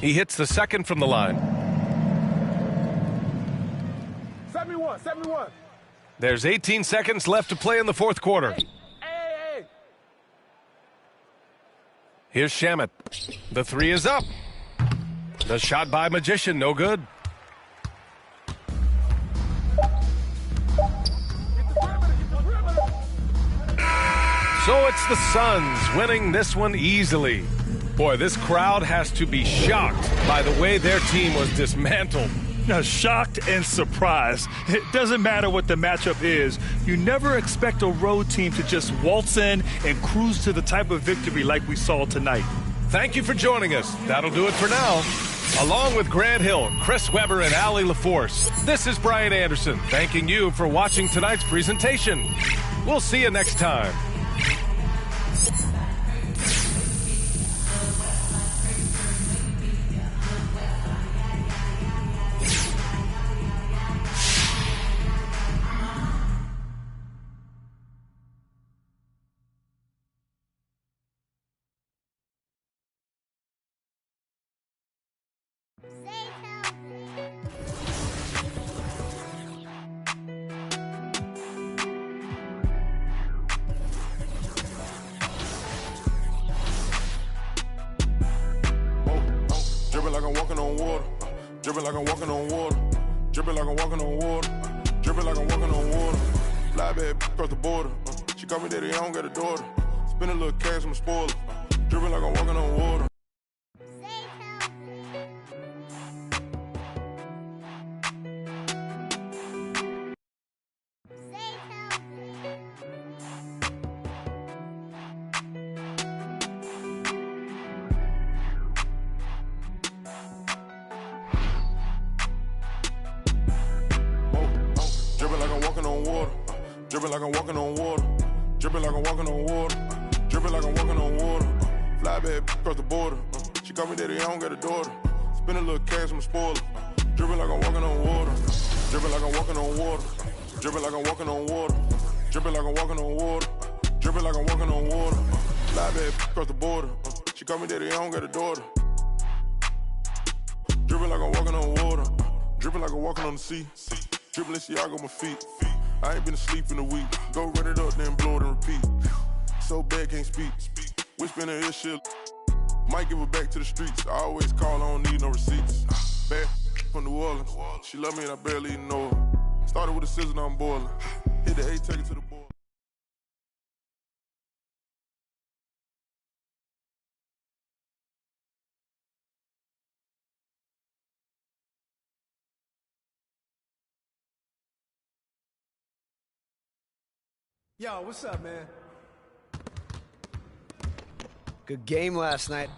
He hits the second from the line. 71. There's 18 seconds left to play in the fourth quarter. Hey. Here's Shamet. The 3 is up. The shot by Magician, no good. So it's the Suns winning this one easily. Boy, this crowd has to be shocked by the way their team was dismantled. Now, shocked and surprised. It doesn't matter what the matchup is. You never expect a road team to just waltz in and cruise to the type of victory like we saw tonight. Thank you for joining us. That'll do it for now. Along with Grant Hill, Chris Webber, and Allie LaForce, this is Brian Anderson thanking you for watching tonight's presentation. We'll see you next time. I'm walking on water. Dripping like I'm walking on water. Dripping like I'm walking on water. Dripping like I'm walking on water. Fly bad across the border. She call me daddy, I don't got a daughter. Spend a little cash, I'm a spoiler. Dripping like I'm walking on water. Dripping like I'm walking on water. Dripping like I'm walking on water. Dripping like I'm walking on water. Dripping like I'm walking on water. Fly bad across the border. She call me daddy, I don't got a daughter. Spend a little cash, I'm a spoiler. Dripping like I'm walking on water. Dripping like I'm walking on water. Dripping like I'm walking on water. Dripping like I'm walking on water. Dripping like I'm walking on water. Fly bad across the border. She call me daddy, I don't got a daughter. Dripping like I'm walking on water. Dripping like I'm walking on the sea. Dribbling, see, I got my feet. I ain't been asleep in a week. Go run it up, then blow it and repeat. So bad, can't speak. Whispering in her shit. Might give her back to the streets. I always call, I don't need no receipts. Bad from New Orleans. She love me and I barely even know her. Started with a scissor, now I'm boiling. Hit the A, take it to the board. Yo, what's up, man? Good game last night.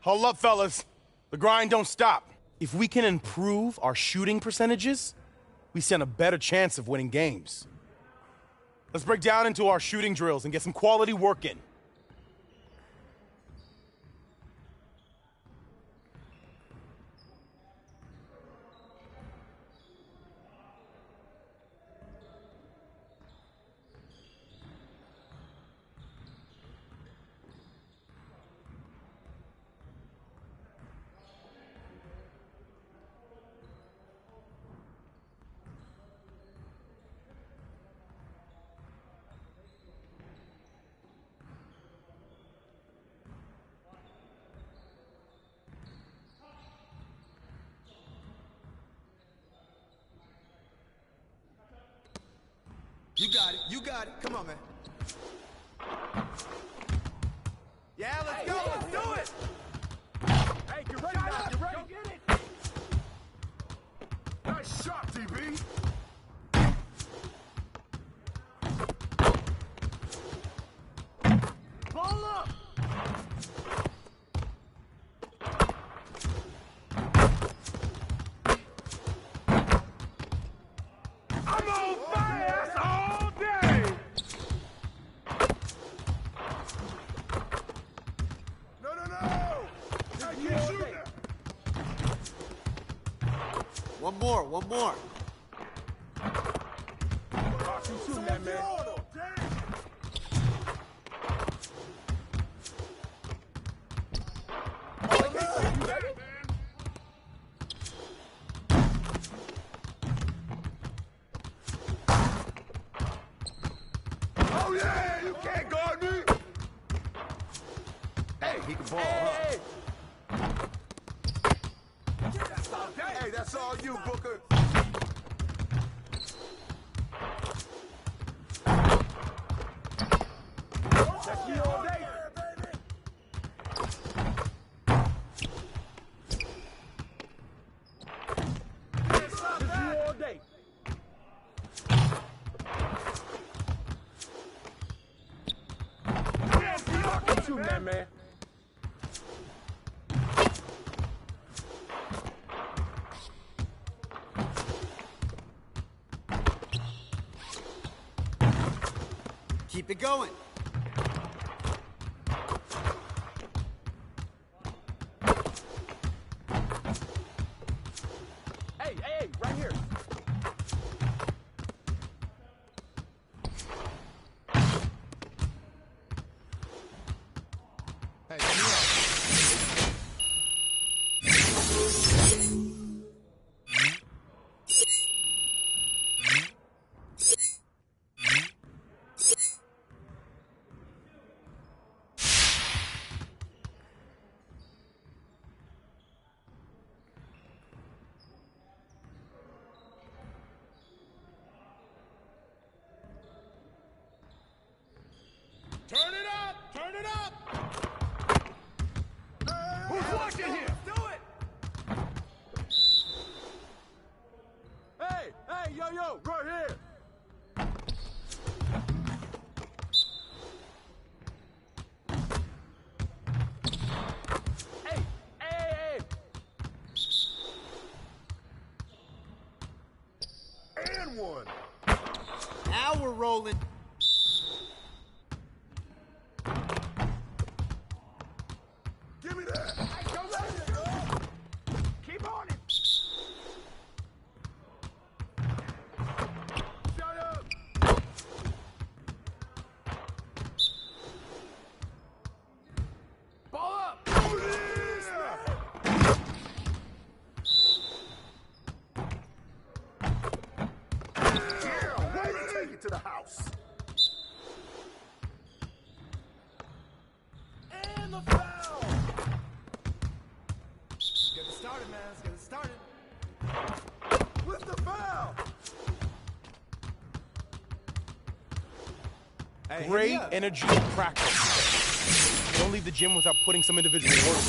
Hold up, fellas. The grind don't stop. If we can improve our shooting percentages, we stand a better chance of winning games. Let's break down into our shooting drills and get some quality work in. You got it. You got it. Come on, man. Yeah, let's go. Let's do it. Hey, you ready now? You ready? Go get it. Nice shot, DB. Ball up. I'm on fire all day. No. I can't shoot that. One more. You shoot that, man. Oh yeah, you can't guard me. Hey, he can ball, Hey, hey, that's all you, Booker. That's me all day. This is you all day. Yeah, see, I can shoot that, man. Keep it going. Hey, right here. Hey, come here. Turn it up! Turn it up! Who's watching here? Do it! Hey, yo, right here! Hey! And one! Now we're rolling. Give me that! Keep on it! Shut up! Ball up! Yeah, way to take it to the house! And the foul! Get it started, man. Let's get it started. With the foul! Hey, Great hit me up. energy in practice. Don't leave the gym without putting some individual work.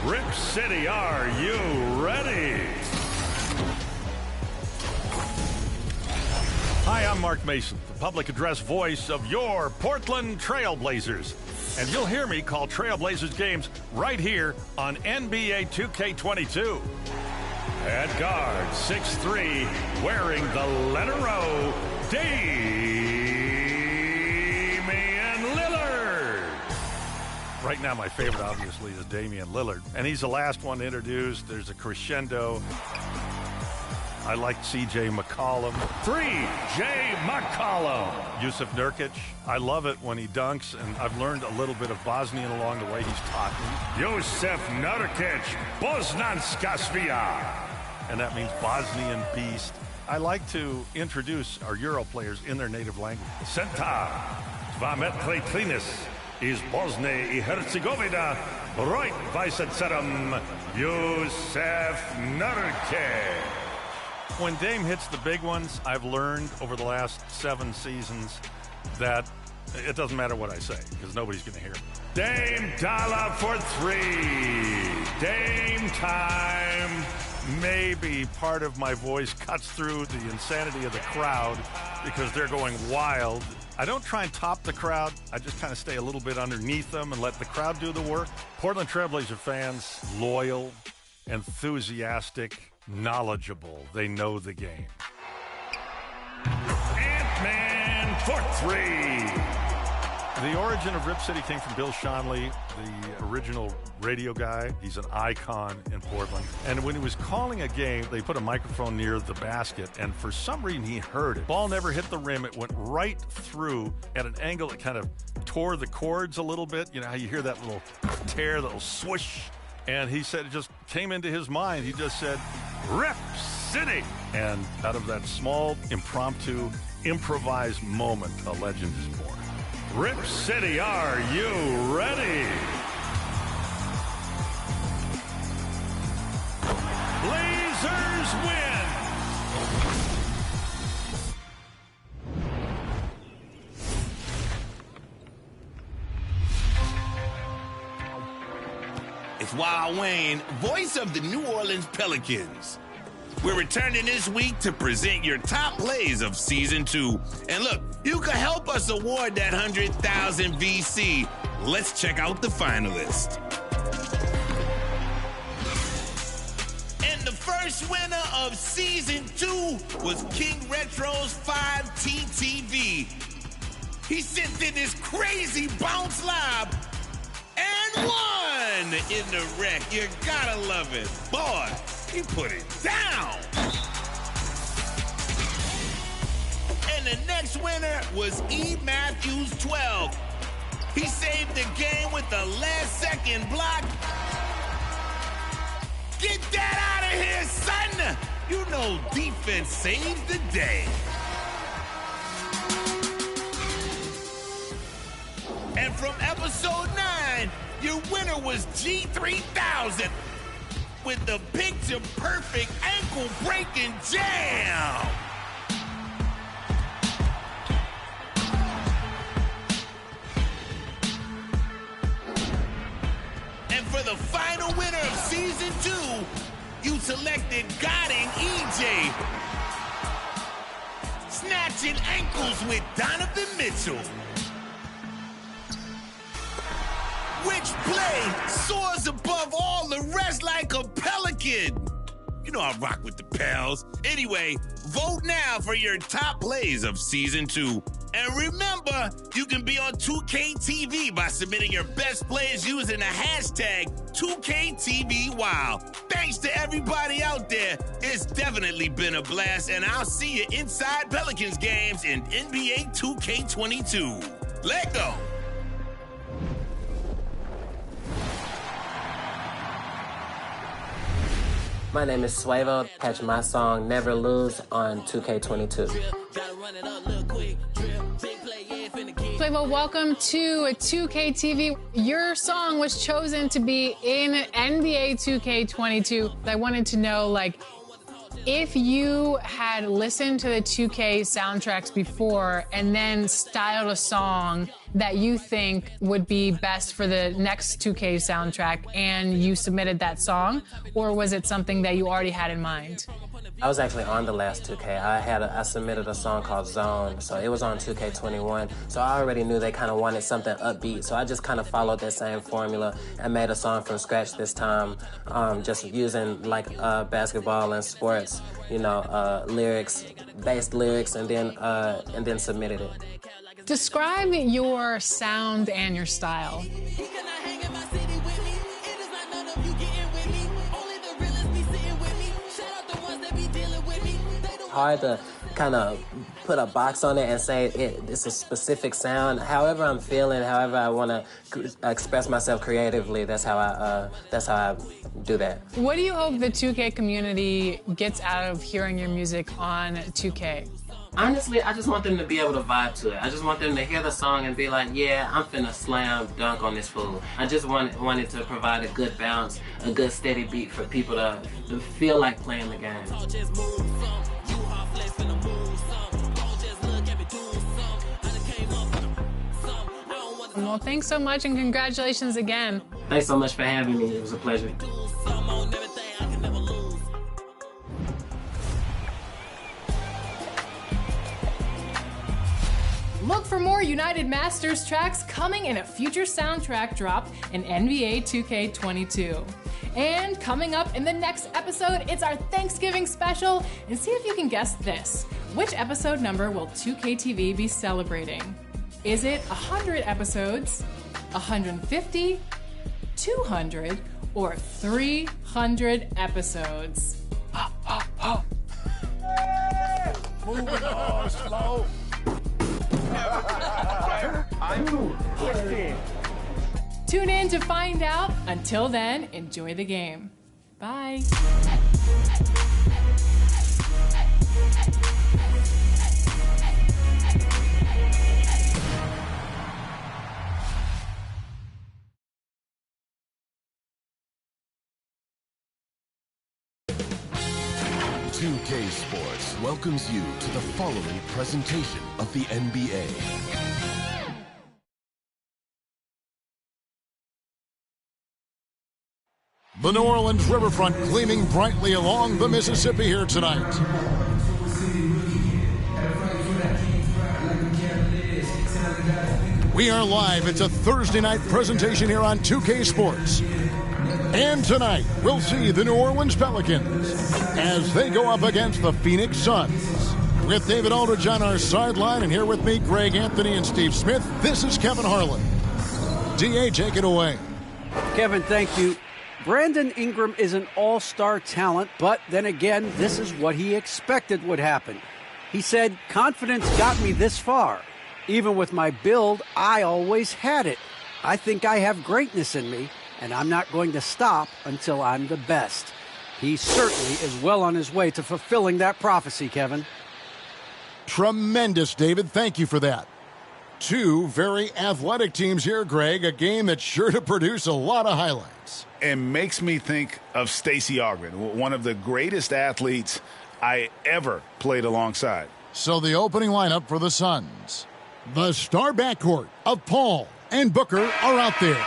Rip City, are you ready? Hi, I'm Mark Mason, the public address voice of your Portland Trailblazers. And you'll hear me call Trailblazers games right here on NBA 2K22. At guard, 6'3", wearing the letter O, Damian Lillard. Right now, my favorite, obviously, is Damian Lillard. And he's the last one introduced. There's a crescendo. I like C.J. McCollum. 3J McCollum. Yusuf Nurkic. I love it when he dunks, and I've learned a little bit of Bosnian along the way. He's taught me. Yusuf Nurkic, Bosanska Svija. And that means Bosnian beast. I like to introduce our Euro players in their native language. Centar, 2 metry 13 iz Bosne I Hercegovina, broj 27, Yusuf Nurkic. When Dame hits the big ones, I've learned over the last 7 seasons that it doesn't matter what I say, because nobody's going to hear me. Dame Dalla for 3. Dame time. Maybe part of my voice cuts through the insanity of the crowd because they're going wild. I don't try and top the crowd. I just kind of stay a little bit underneath them and let the crowd do the work. Portland Trailblazer fans, loyal, enthusiastic, knowledgeable. They know the game. Ant-Man for 3. The origin of Rip City came from Bill Schonely, the original radio guy. He's an icon in Portland. And when he was calling a game, they put a microphone near the basket, and for some reason he heard it. Ball never hit the rim. It went right through at an angle that kind of tore the cords a little bit. You know how you hear that little tear, that little swoosh? And he said it just came into his mind. He just said, Rip City. And out of that small, impromptu, improvised moment, a legend is born. Rip City, are you ready? Blazers win. It's Wild Wayne, voice of the New Orleans Pelicans. We're returning this week to present your top plays of Season 2. And look, you can help us award that 100,000 VC. Let's check out the finalists. And the first winner of Season 2 was King Retro's 5TTV. He sent in this crazy bounce lob and won in the wreck. You gotta love it. Boy, he put it down. And the next winner was E. Matthews 12. He saved the game with the last-second block. Get that out of here, son! You know defense saves the day. And from episode 9, your winner was G3000 with the picture-perfect ankle-breaking jam. And for the final winner of Season 2, you selected Godding EJ. Snatching ankles with Donovan Mitchell. Which play soars above all the rest like a pelican? You know I rock with the pals. Anyway, vote now for your top plays of Season 2. And remember, you can be on 2KTV by submitting your best plays using the hashtag 2KTVWild. Thanks to everybody out there. It's definitely been a blast, and I'll see you inside Pelicans games in NBA 2K22. Let go. My name is Suevo. Catch my song Never Lose on 2K22. Suevo, welcome to 2K TV. Your song was chosen to be in NBA 2K22. I wanted to know, like, If you had listened to the 2K soundtracks before and then styled a song that you think would be best for the next 2K soundtrack and you submitted that song, or was it something that you already had in mind? I was actually on the last 2K. I submitted a song called Zone, so it was on 2K21. So I already knew they kind of wanted something upbeat, so I just kind of followed that same formula and made a song from scratch this time, just using like basketball and sports, based lyrics, and then submitted it. Describe your sound and your style. Hard to kind of put a box on it and say it's a specific sound. However I'm feeling, however I want to express myself creatively, that's how I do that. What do you hope the 2K community gets out of hearing your music on 2K? Honestly, I just want them to be able to vibe to it. I just want them to hear the song and be like, yeah, I'm finna slam dunk on this fool. I just wanted to provide a good bounce, a good steady beat for people to feel like playing the game. Well, thanks so much and congratulations again. Thanks so much for having me. It was a pleasure. Look for more United Masters tracks coming in a future soundtrack drop in NBA 2K22. And coming up in the next episode, it's our Thanksgiving special. And see if you can guess this. Which episode number will 2K TV be celebrating? Is it 100 episodes, 150, 200, or 300 episodes? Moving on, slow. Tune in to find out. Until then, enjoy the game. Bye. UK Sports welcomes you to the following presentation of the NBA. The New Orleans riverfront gleaming brightly along the Mississippi here tonight. We are live. It's a Thursday night presentation here on 2K Sports. And tonight, we'll see the New Orleans Pelicans as they go up against the Phoenix Suns. With David Aldridge on our sideline, and here with me, Greg Anthony and Steve Smith, this is Kevin Harlan. DA, take it away. Kevin, thank you. Brandon Ingram is an all-star talent, but then again, this is what he expected would happen. He said, confidence got me this far. Even with my build, I always had it. I think I have greatness in me, and I'm not going to stop until I'm the best. He certainly is well on his way to fulfilling that prophecy, Kevin. Tremendous, David. Thank you for that. Two very athletic teams here, Greg. A game that's sure to produce a lot of highlights. It makes me think of Stacey Augmon, one of the greatest athletes I ever played alongside. So the opening lineup for the Suns. The star backcourt of Paul and Booker are out there.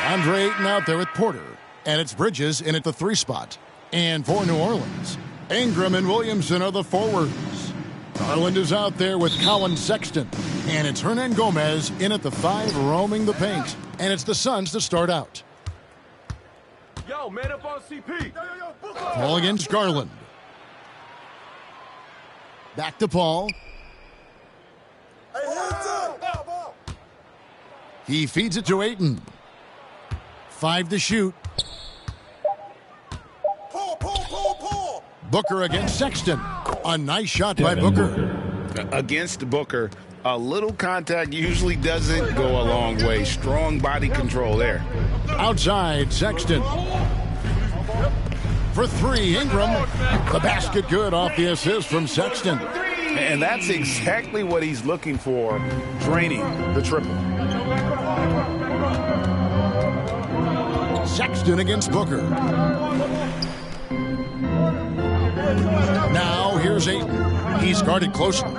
Andre Ayton out there with Porter. And it's Bridges in at the 3 spot. And for New Orleans, Ingram and Williamson are the forwards. Garland is out there with Colin Sexton. And it's Hernan Gomez in at the 5 roaming the paint. And it's the Suns to start out. Yo, man up on CP. Paul against Garland. Back to Paul. He feeds it to Ayton. 5 to shoot. Pull. Booker against Sexton. A nice shot by Booker. Against Booker, a little contact usually doesn't go a long way. Strong body control there. Outside, Sexton. For 3, Ingram. The basket good off the assist from Sexton. And that's exactly what he's looking for, draining the triple. Sexton against Booker. Now here's Ayton. He's guarded closely.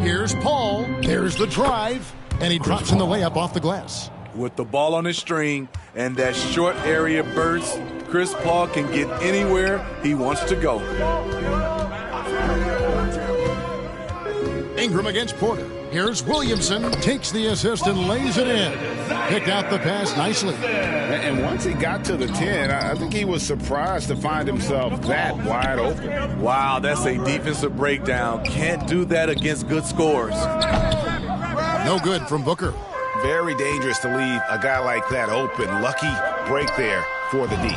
Here's Paul. There's the drive. And he drops in the layup off the glass. With the ball on his string and that short area burst, Chris Paul can get anywhere he wants to go. Ingram against Porter. Here's Williamson, takes the assist and lays it in. Picked out the pass nicely. And once he got to the 10, I think he was surprised to find himself that wide open. Wow, that's a defensive breakdown. Can't do that against good scores. No good from Booker. Very dangerous to leave a guy like that open. Lucky break there for the D.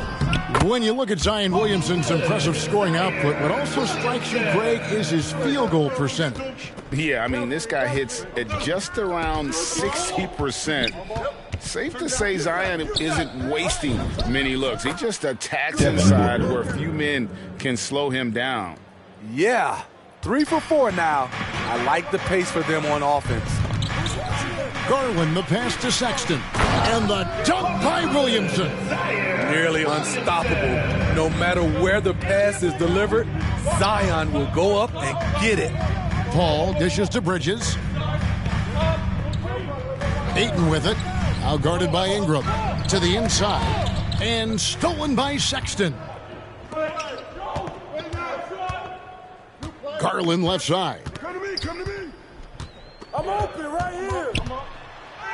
When you look at Zion Williamson's impressive scoring output, what also strikes you, Greg, is his field goal percentage. Yeah, I mean, this guy hits at just around 60%. Safe to say Zion isn't wasting many looks. He just attacks inside where few men can slow him down. Yeah, 3 for 4 now. I like the pace for them on offense. Garland, the pass to Sexton. And the dunk by Williamson. Nearly unstoppable. No matter where the pass is delivered, Zion will go up and get it. Paul dishes to Bridges. Ayton with it. Now guarded by Ingram. To the inside. And stolen by Sexton. Garland left side. Come to me, come to me. I'm open right here.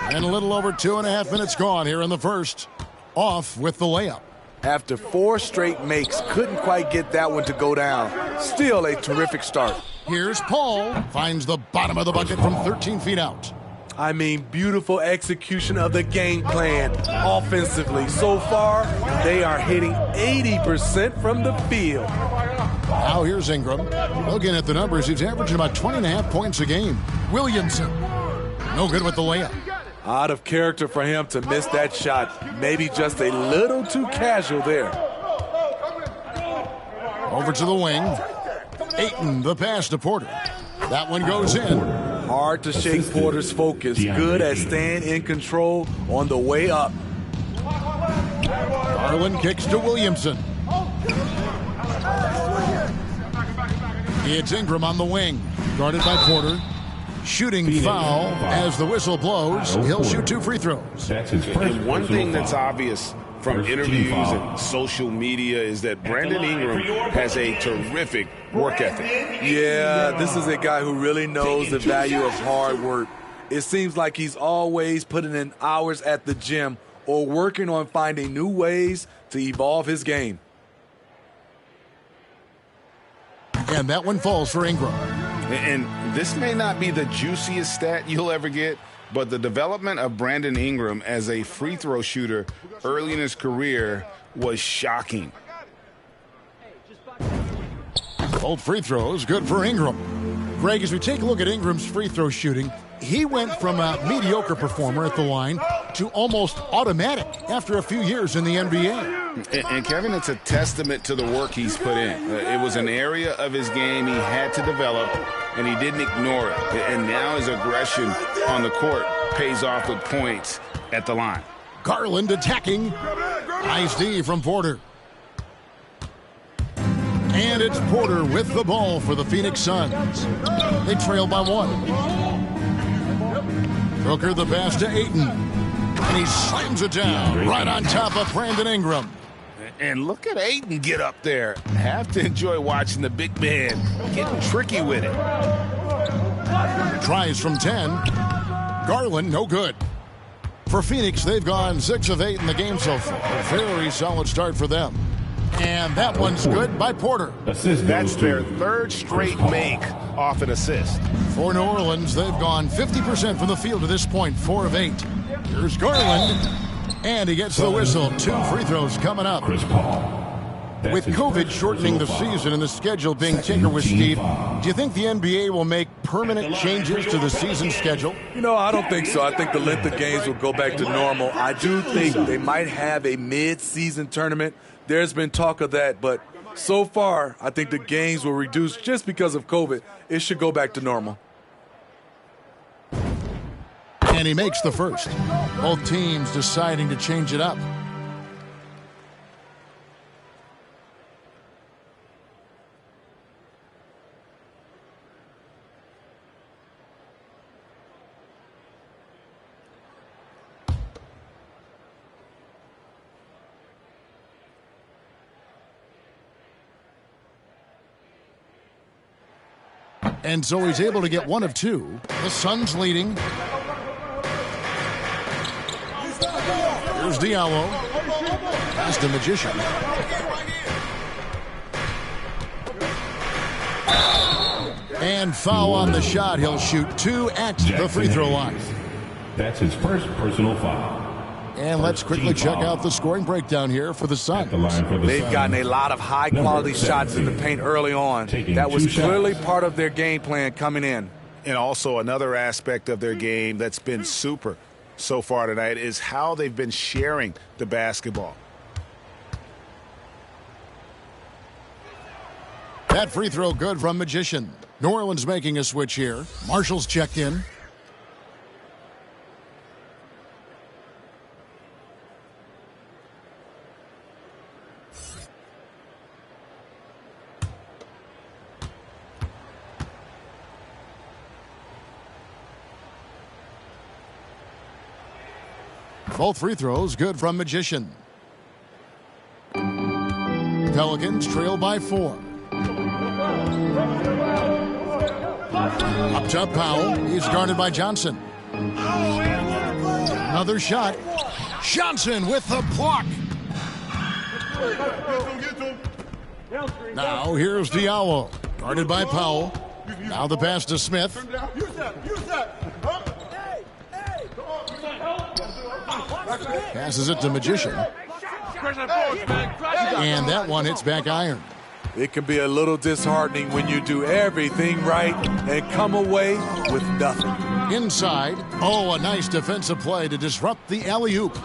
And a little over 2.5 minutes gone here in the first. Off with the layup. After 4 straight makes, couldn't quite get that one to go down. Still a terrific start. Here's Paul. Finds the bottom of the bucket from 13 feet out. I mean, beautiful execution of the game plan offensively. So far, they are hitting 80% from the field. Now here's Ingram. Looking at the numbers, he's averaging about 20.5 points a game. Williamson, no good with the layup. Out of character for him to miss that shot. Maybe just a little too casual there. Over to the wing. Ayton, the pass to Porter. That one goes in. Hard to shake Porter's focus. Good at staying in control on the way up. Garland kicks to Williamson. It's Ingram on the wing. Guarded by Porter. Shooting foul as the whistle blows. He'll shoot 2 free throws. And one thing that's obvious from interviews and social media is that Brandon Ingram has a terrific work ethic. Yeah, this is a guy who really knows the value of hard work. It seems like he's always putting in hours at the gym or working on finding new ways to evolve his game. And that one falls for Ingram. And this may not be the juiciest stat you'll ever get, but the development of Brandon Ingram as a free throw shooter early in his career was shocking. Both free throws, good for Ingram. Greg, as we take a look at Ingram's free throw shooting, he went from a mediocre performer at the line to almost automatic after a few years in the NBA. And Kevin, it's a testament to the work he's put in. It was an area of his game he had to develop, and he didn't ignore it. And now his aggression on the court pays off with points at the line. Garland attacking. Nice D from Porter. And it's Porter with the ball for the Phoenix Suns. They trail by 1. Booker the pass to Ayton. And he slams it down right on top of Brandon Ingram. And look at Ayton get up there. Have to enjoy watching the big man getting tricky with it. Tries from 10. Garland, no good. For Phoenix, they've gone 6 of 8 in the game so far. A very solid start for them. And that one's good by Porter. That's their 3rd straight make off an assist. For New Orleans, they've gone 50% from the field to this point, 4 of 8. Here's Garland. And he gets the whistle. 2 free throws coming up. With COVID shortening the season and the schedule being tinkered with, Steve, do you think the NBA will make permanent changes to the season schedule? You know, I don't think so. I think the length of games will go back to normal. I do think they might have a mid-season tournament. There's been talk of that, but so far, I think the games will reduce just because of COVID. It should go back to normal. And he makes the first. Both teams deciding to change it up. And so he's able to get one of two. The Suns leading. Here's Diallo. Pass to Magician. And foul on the shot. He'll shoot 2 at the free throw line. That's his first personal foul. And let's quickly check out the scoring breakdown here for the Suns. They've gotten a lot of high-quality shots in the paint early on. That was clearly part of their game plan coming in. And also another aspect of their game that's been super so far tonight is how they've been sharing the basketball. That free throw good from Magician. New Orleans making a switch here. Marshall's checked in. Both free throws good from Magician. Pelicans trail by 4. Up top, Powell. He's guarded by Johnson. Another shot. Johnson with the block. Now here's Diallo. Guarded by Powell. Now the pass to Smith. Passes it to Magician. And that one hits back iron. It can be a little disheartening when you do everything right and come away with nothing. Inside. Oh, a nice defensive play to disrupt the alley-oop.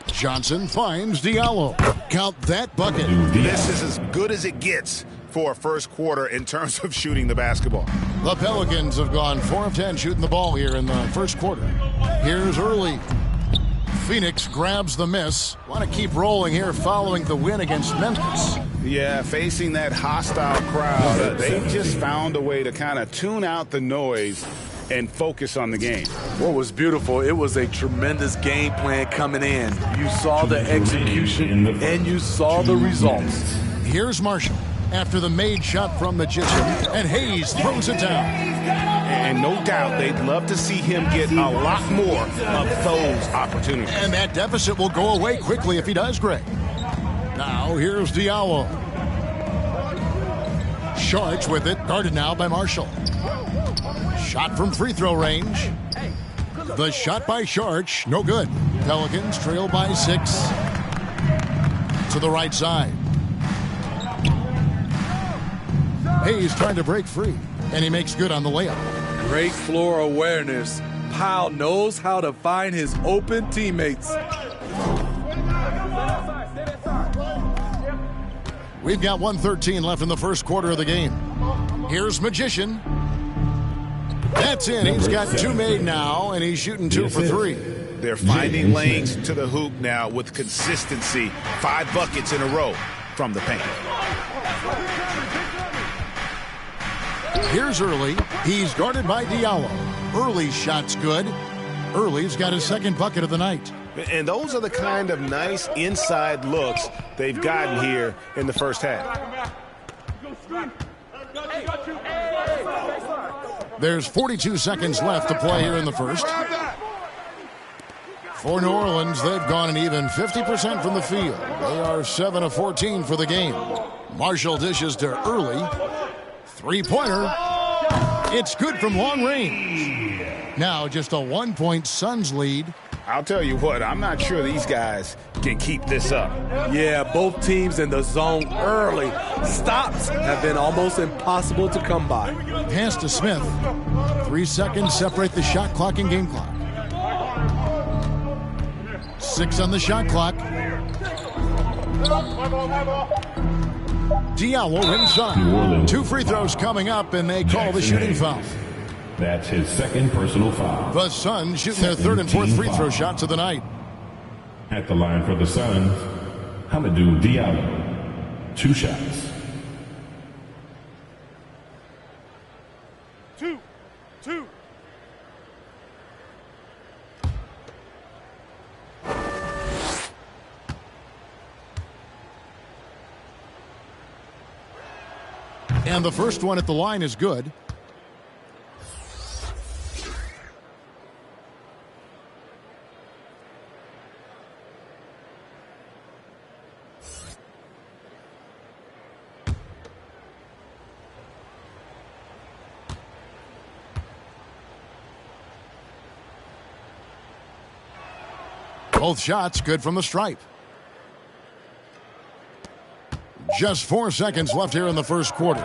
Johnson finds Diallo. Count that bucket. This is as good as it gets for a first quarter in terms of shooting the basketball. The Pelicans have gone 4 of 10 shooting the ball here in the first quarter. Here's Early. Phoenix grabs the miss. Want to keep rolling here following the win against Memphis. Yeah, facing that hostile crowd, they just found a way to kind of tune out the noise and focus on the game. What was beautiful, it was a tremendous game plan coming in. You saw the execution and you saw the results. Here's Marshall after the made shot from Magician, and Hayes throws it down. And no doubt they'd love to see him get a lot more of those opportunities. And that deficit will go away quickly if he does, Greg. Now here's Diallo. Sharch with it, guarded now by Marshall. Shot from free throw range. The shot by Sharch, no good. Pelicans trail by 6. To the right side. Hayes trying to break free, and he makes good on the layup. Great floor awareness. Powell knows how to find his open teammates. We've got 1:13 left in the first quarter of the game. Here's Magician. That's in. He's got 2 made now, and he's shooting 2 for 3. They're finding lanes to the hoop now with consistency. 5 buckets in a row from the paint. Here's Early. He's guarded by Diallo. Early's shot's good. Early's got his second bucket of the night. And those are the kind of nice inside looks they've gotten here in the first half. There's 42 seconds left to play here in the first. For New Orleans, they've gone an even 50% from the field. They are 7 of 14 for the game. Marshall dishes to Early. 3-pointer. It's good from long range. Now just a 1-point Suns lead. I'll tell you what, I'm not sure these guys can keep this up. Yeah, both teams in the zone early. Stops have been almost impossible to come by. Pass to Smith. 3 seconds separate the shot clock and game clock. 6 on the shot clock. Diallo inside. 2 free throws coming up, and they call the shooting foul. That's his second personal foul. The Suns shooting their 3rd and 4th free throw shots of the night. At the line for the Suns, Hamidou Diallo. 2 shots. 2. And the first one at the line is good. Both shots good from the stripe. Just 4 seconds left here in the first quarter.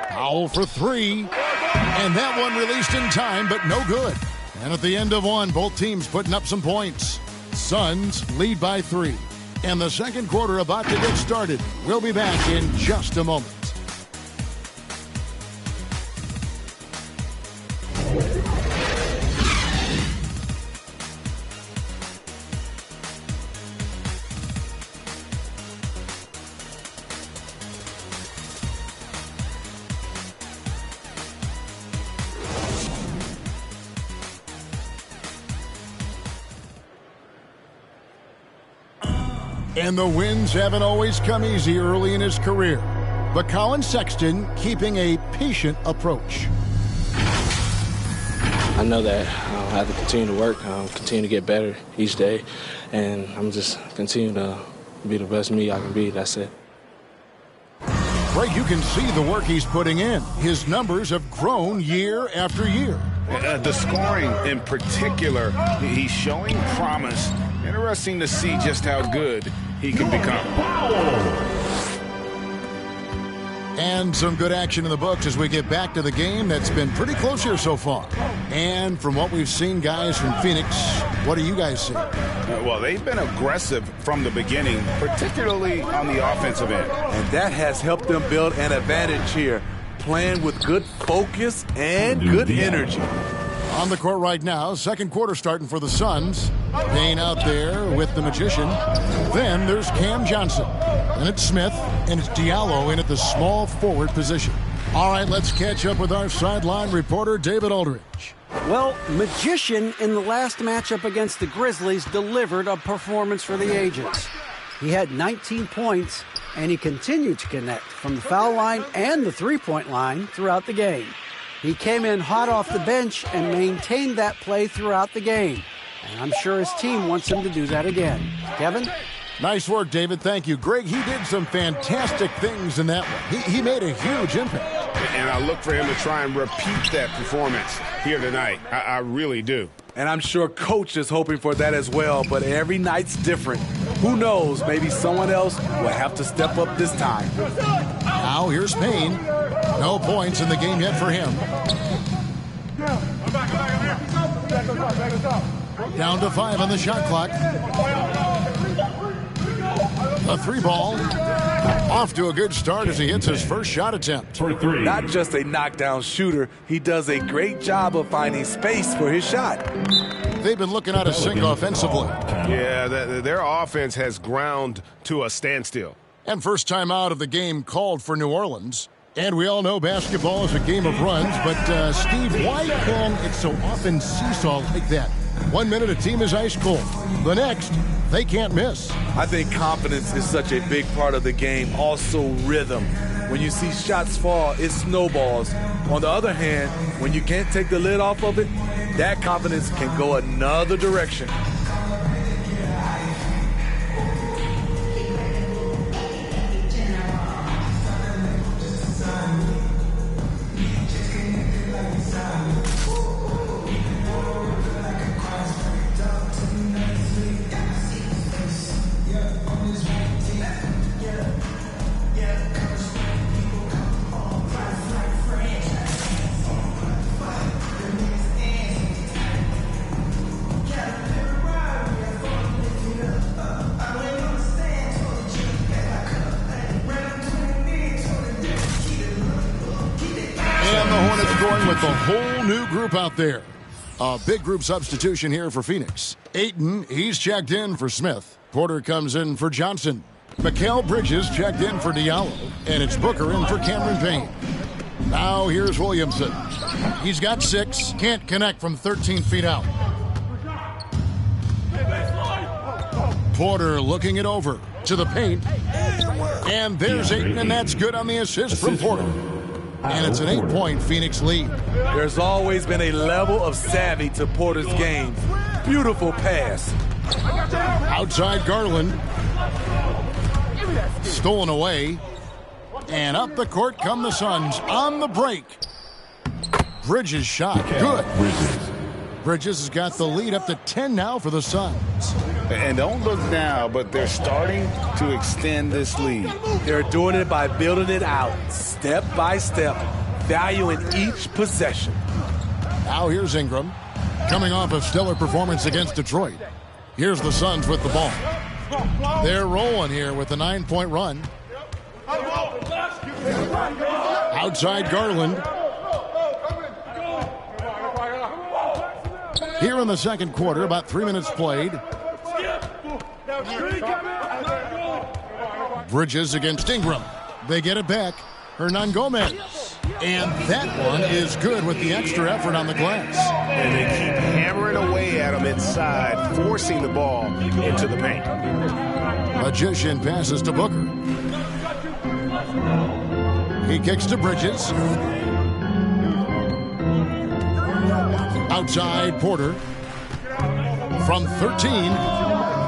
Powell for 3. And that one released in time, but no good. And at the end of one, both teams putting up some points. Suns lead by 3. And the second quarter about to get started. We'll be back in just a moment. And the wins haven't always come easy early in his career. But Colin Sexton keeping a patient approach. I know that I have to continue to work, continue to get better each day, and I'm just continue to be the best me I can be. That's it. Greg, you can see the work he's putting in. His numbers have grown year after year. The scoring in particular, he's showing promise. Interesting to see just how good he can become. And some good action in the books as we get back to the game that's been pretty close here so far. And from what we've seen, guys, from Phoenix, what do you guys see? Well, they've been aggressive from the beginning, particularly on the offensive end. And that has helped them build an advantage here, playing with good focus and good energy. On the court right now, second quarter starting for the Suns. Payne out there with the Magician. Then there's Cam Johnson. And it's Smith, and it's Diallo in at the small forward position. All right, let's catch up with our sideline reporter, David Aldridge. Well, Magician in the last matchup against the Grizzlies delivered a performance for the Agents. He had 19 points, and he continued to connect from the foul line and the three-point line throughout the game. He came in hot off the bench and maintained that play throughout the game. And I'm sure his team wants him to do that again. Kevin? Nice work, David. Thank you. Greg, he did some fantastic things in that one. He made a huge impact. And I look for him to try and repeat that performance here tonight. I really do. And I'm sure Coach is hoping for that as well, but every night's different. Who knows, maybe someone else will have to step up this time. Now here's Payne. No points in the game yet for him. Down to 5 on the shot clock. A 3-ball. Off to a good start as he hits his first shot attempt. For 3. Not just a knockdown shooter, he does a great job of finding space for his shot. They've been looking out of sync offensively. Yeah, their offense has ground to a standstill. And first time out of the game called for New Orleans. And we all know basketball is a game of runs, but Steve, why can it so often seesaw like that? 1 minute a team is ice cold. The next, they can't miss. I think confidence is such a big part of the game. Also rhythm. When you see shots fall, it snowballs. On the other hand, when you can't take the lid off of it, that confidence can go another direction. With a whole new group out there. A big group substitution here for Phoenix. Ayton, he's checked in for Smith. Porter comes in for Johnson. Mikal Bridges checked in for Diallo. And it's Booker in for Cameron Payne. Now here's Williamson. He's got 6. Can't connect from 13 feet out. Porter looking it over to the paint. And there's Ayton, and that's good on the assist from Porter. And it's an 8-point Phoenix lead. There's always been a level of savvy to Porter's game. Beautiful pass. Outside Garland. Stolen away. And up the court come the Suns on the break. Bridges shot. Good. Bridges has got the lead up to 10 now for the Suns. And don't look now, but they're starting to extend this lead. They're doing it by building it out, step by step, valuing each possession. Now here's Ingram, coming off a stellar performance against Detroit. Here's the Suns with the ball. They're rolling here with a 9-point run. Outside Garland. Here in the second quarter, about 3 minutes played. Bridges against Ingram. They get it back. Hernan Gomez. And that one is good with the extra effort on the glass. And they keep hammering away at him inside, forcing the ball into the paint. Magician passes to Booker. He kicks to Bridges. Outside Porter. From 13,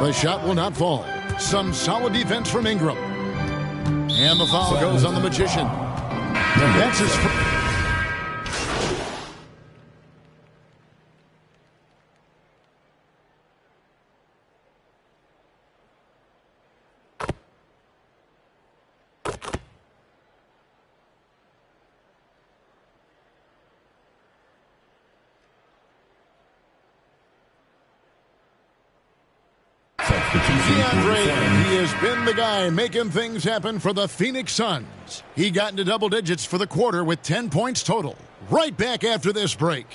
the shot will not fall. Some solid defense from Ingram. And the foul goes on the Magician. That's his he has been the guy making things happen for the Phoenix Suns. He got into double digits for the quarter with 10 points total. Right back after this break.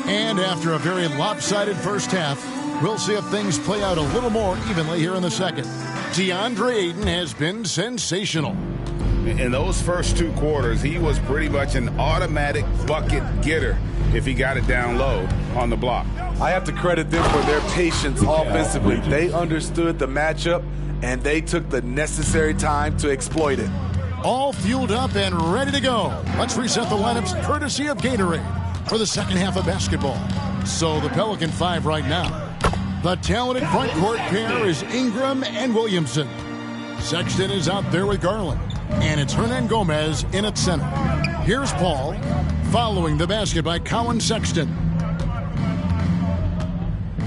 And after a very lopsided first half, we'll see if things play out a little more evenly here in the second. DeAndre Ayton has been sensational. In those first two quarters, he was pretty much an automatic bucket getter if he got it down low on the block. I have to credit them for their patience offensively. They understood the matchup, and they took the necessary time to exploit it. All fueled up and ready to go. Let's reset the lineups courtesy of Gatorade for the second half of basketball. So the Pelican 5 right now. The talented front court pair is Ingram and Williamson. Sexton is out there with Garland. And it's Hernan Gomez in at center. Here's Paul, following the basket by Colin Sexton.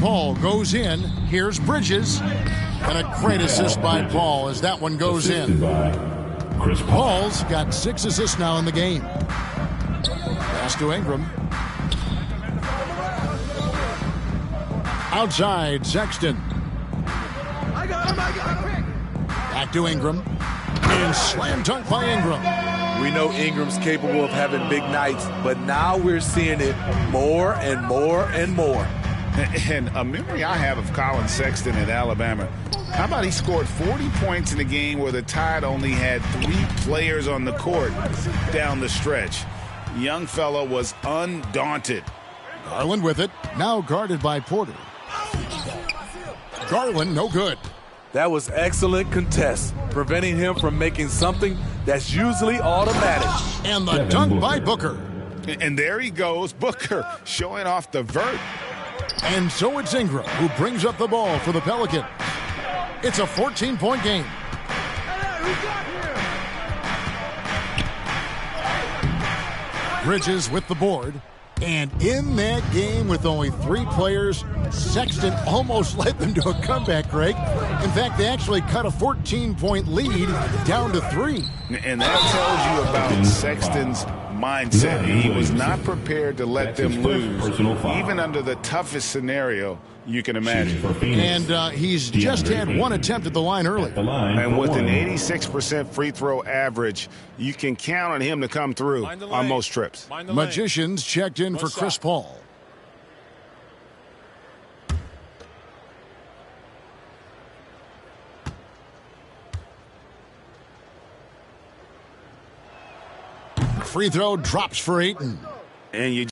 Paul goes in. Here's Bridges. And a great assist by Paul as that one goes in. Paul's got 6 assists now in the game. Pass to Ingram. Outside, Sexton. Back to Ingram. And slam dunk by Ingram. We know Ingram's capable of having big nights, but now we're seeing it more and more and more. And a memory I have of Colin Sexton at Alabama. How about he scored 40 points in a game where the Tide only had 3 players on the court down the stretch. Young fella was undaunted. Garland with it, now guarded by Porter. Garland, no good. That was excellent contest, preventing him from making something that's usually automatic. And the dunk by Booker. And there he goes, Booker, showing off the vert. And so it's Ingram who brings up the ball for the Pelicans. It's a 14-point game. Bridges with the board. And in that game with only 3 players, Sexton almost led them to a comeback, Greg. In fact, they actually cut a 14-point lead down to 3. And that tells you about Sexton's mindset. He was not prepared to let That's them his first lose, personal foul. even under the toughest scenario you can imagine. And he's just had one attempt at the line early. And with an 86% free throw average, you can count on him to come through on most trips. Magicians checked in for Chris Paul. Free throw drops for Ayton. And you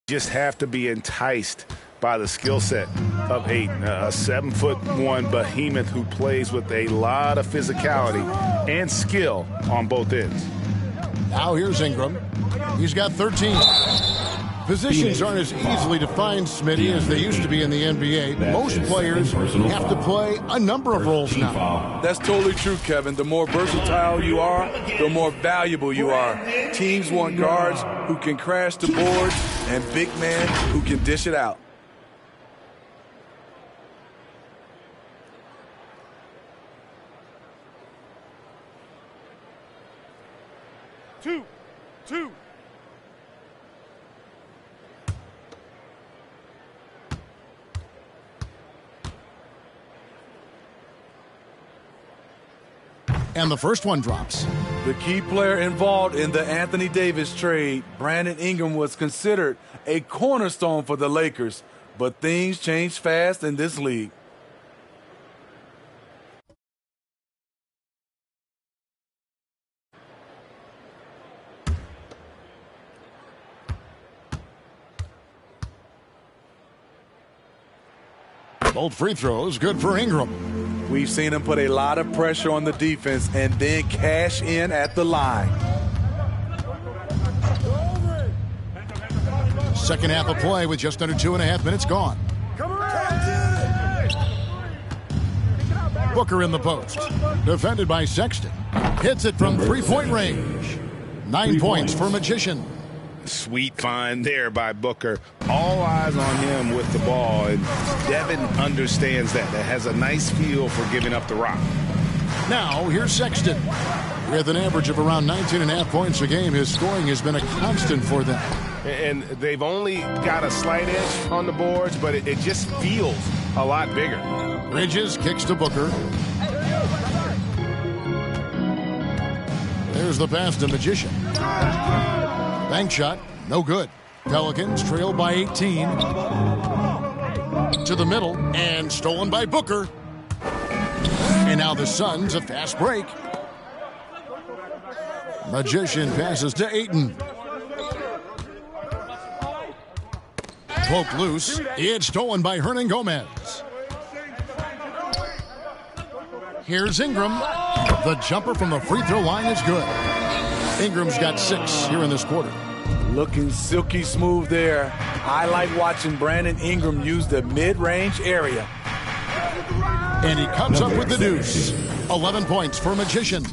just have to be enticed by the skill set of Ayton, a 7'1" behemoth who plays with a lot of physicality and skill on both ends. Now here's Ingram. He's got 13. Positions aren't as easily defined, Smitty, as they used to be in the NBA. Most players have to play a number of roles now. That's totally true, Kevin. The more versatile you are, the more valuable you are. Teams want guards who can crash the boards and big men who can dish it out. Two. And the first one drops. The key player involved in the Anthony Davis trade, Brandon Ingram, was considered a cornerstone for the Lakers, but things change fast in this league. Both free throws good for Ingram. We've seen him put a lot of pressure on the defense and then cash in at the line. Second half of play with just under 2.5 minutes gone. Booker in the post. Defended by Sexton. Hits it from three-point range. 9 points for Magician. Sweet find there by Booker. All eyes on him with the ball, and Devin understands that. That has a nice feel for giving up the rock. Now, here's Sexton. With an average of around 19.5 points a game, his scoring has been a constant for them. And they've only got a slight edge on the boards, but it just feels a lot bigger. Bridges kicks to Booker. There's the pass to Magician. Bank shot, no good. Pelicans trail by 18. To the middle, and stolen by Booker. And now the Suns, a fast break. Magician passes to Ayton. Poke loose. It's stolen by Hernan Gomez. Here's Ingram. The jumper from the free throw line is good. Ingram's got 6 here in this quarter. Looking silky smooth there. I like watching Brandon Ingram use the mid-range area. And he comes up with the deuce. 11 points for Magician.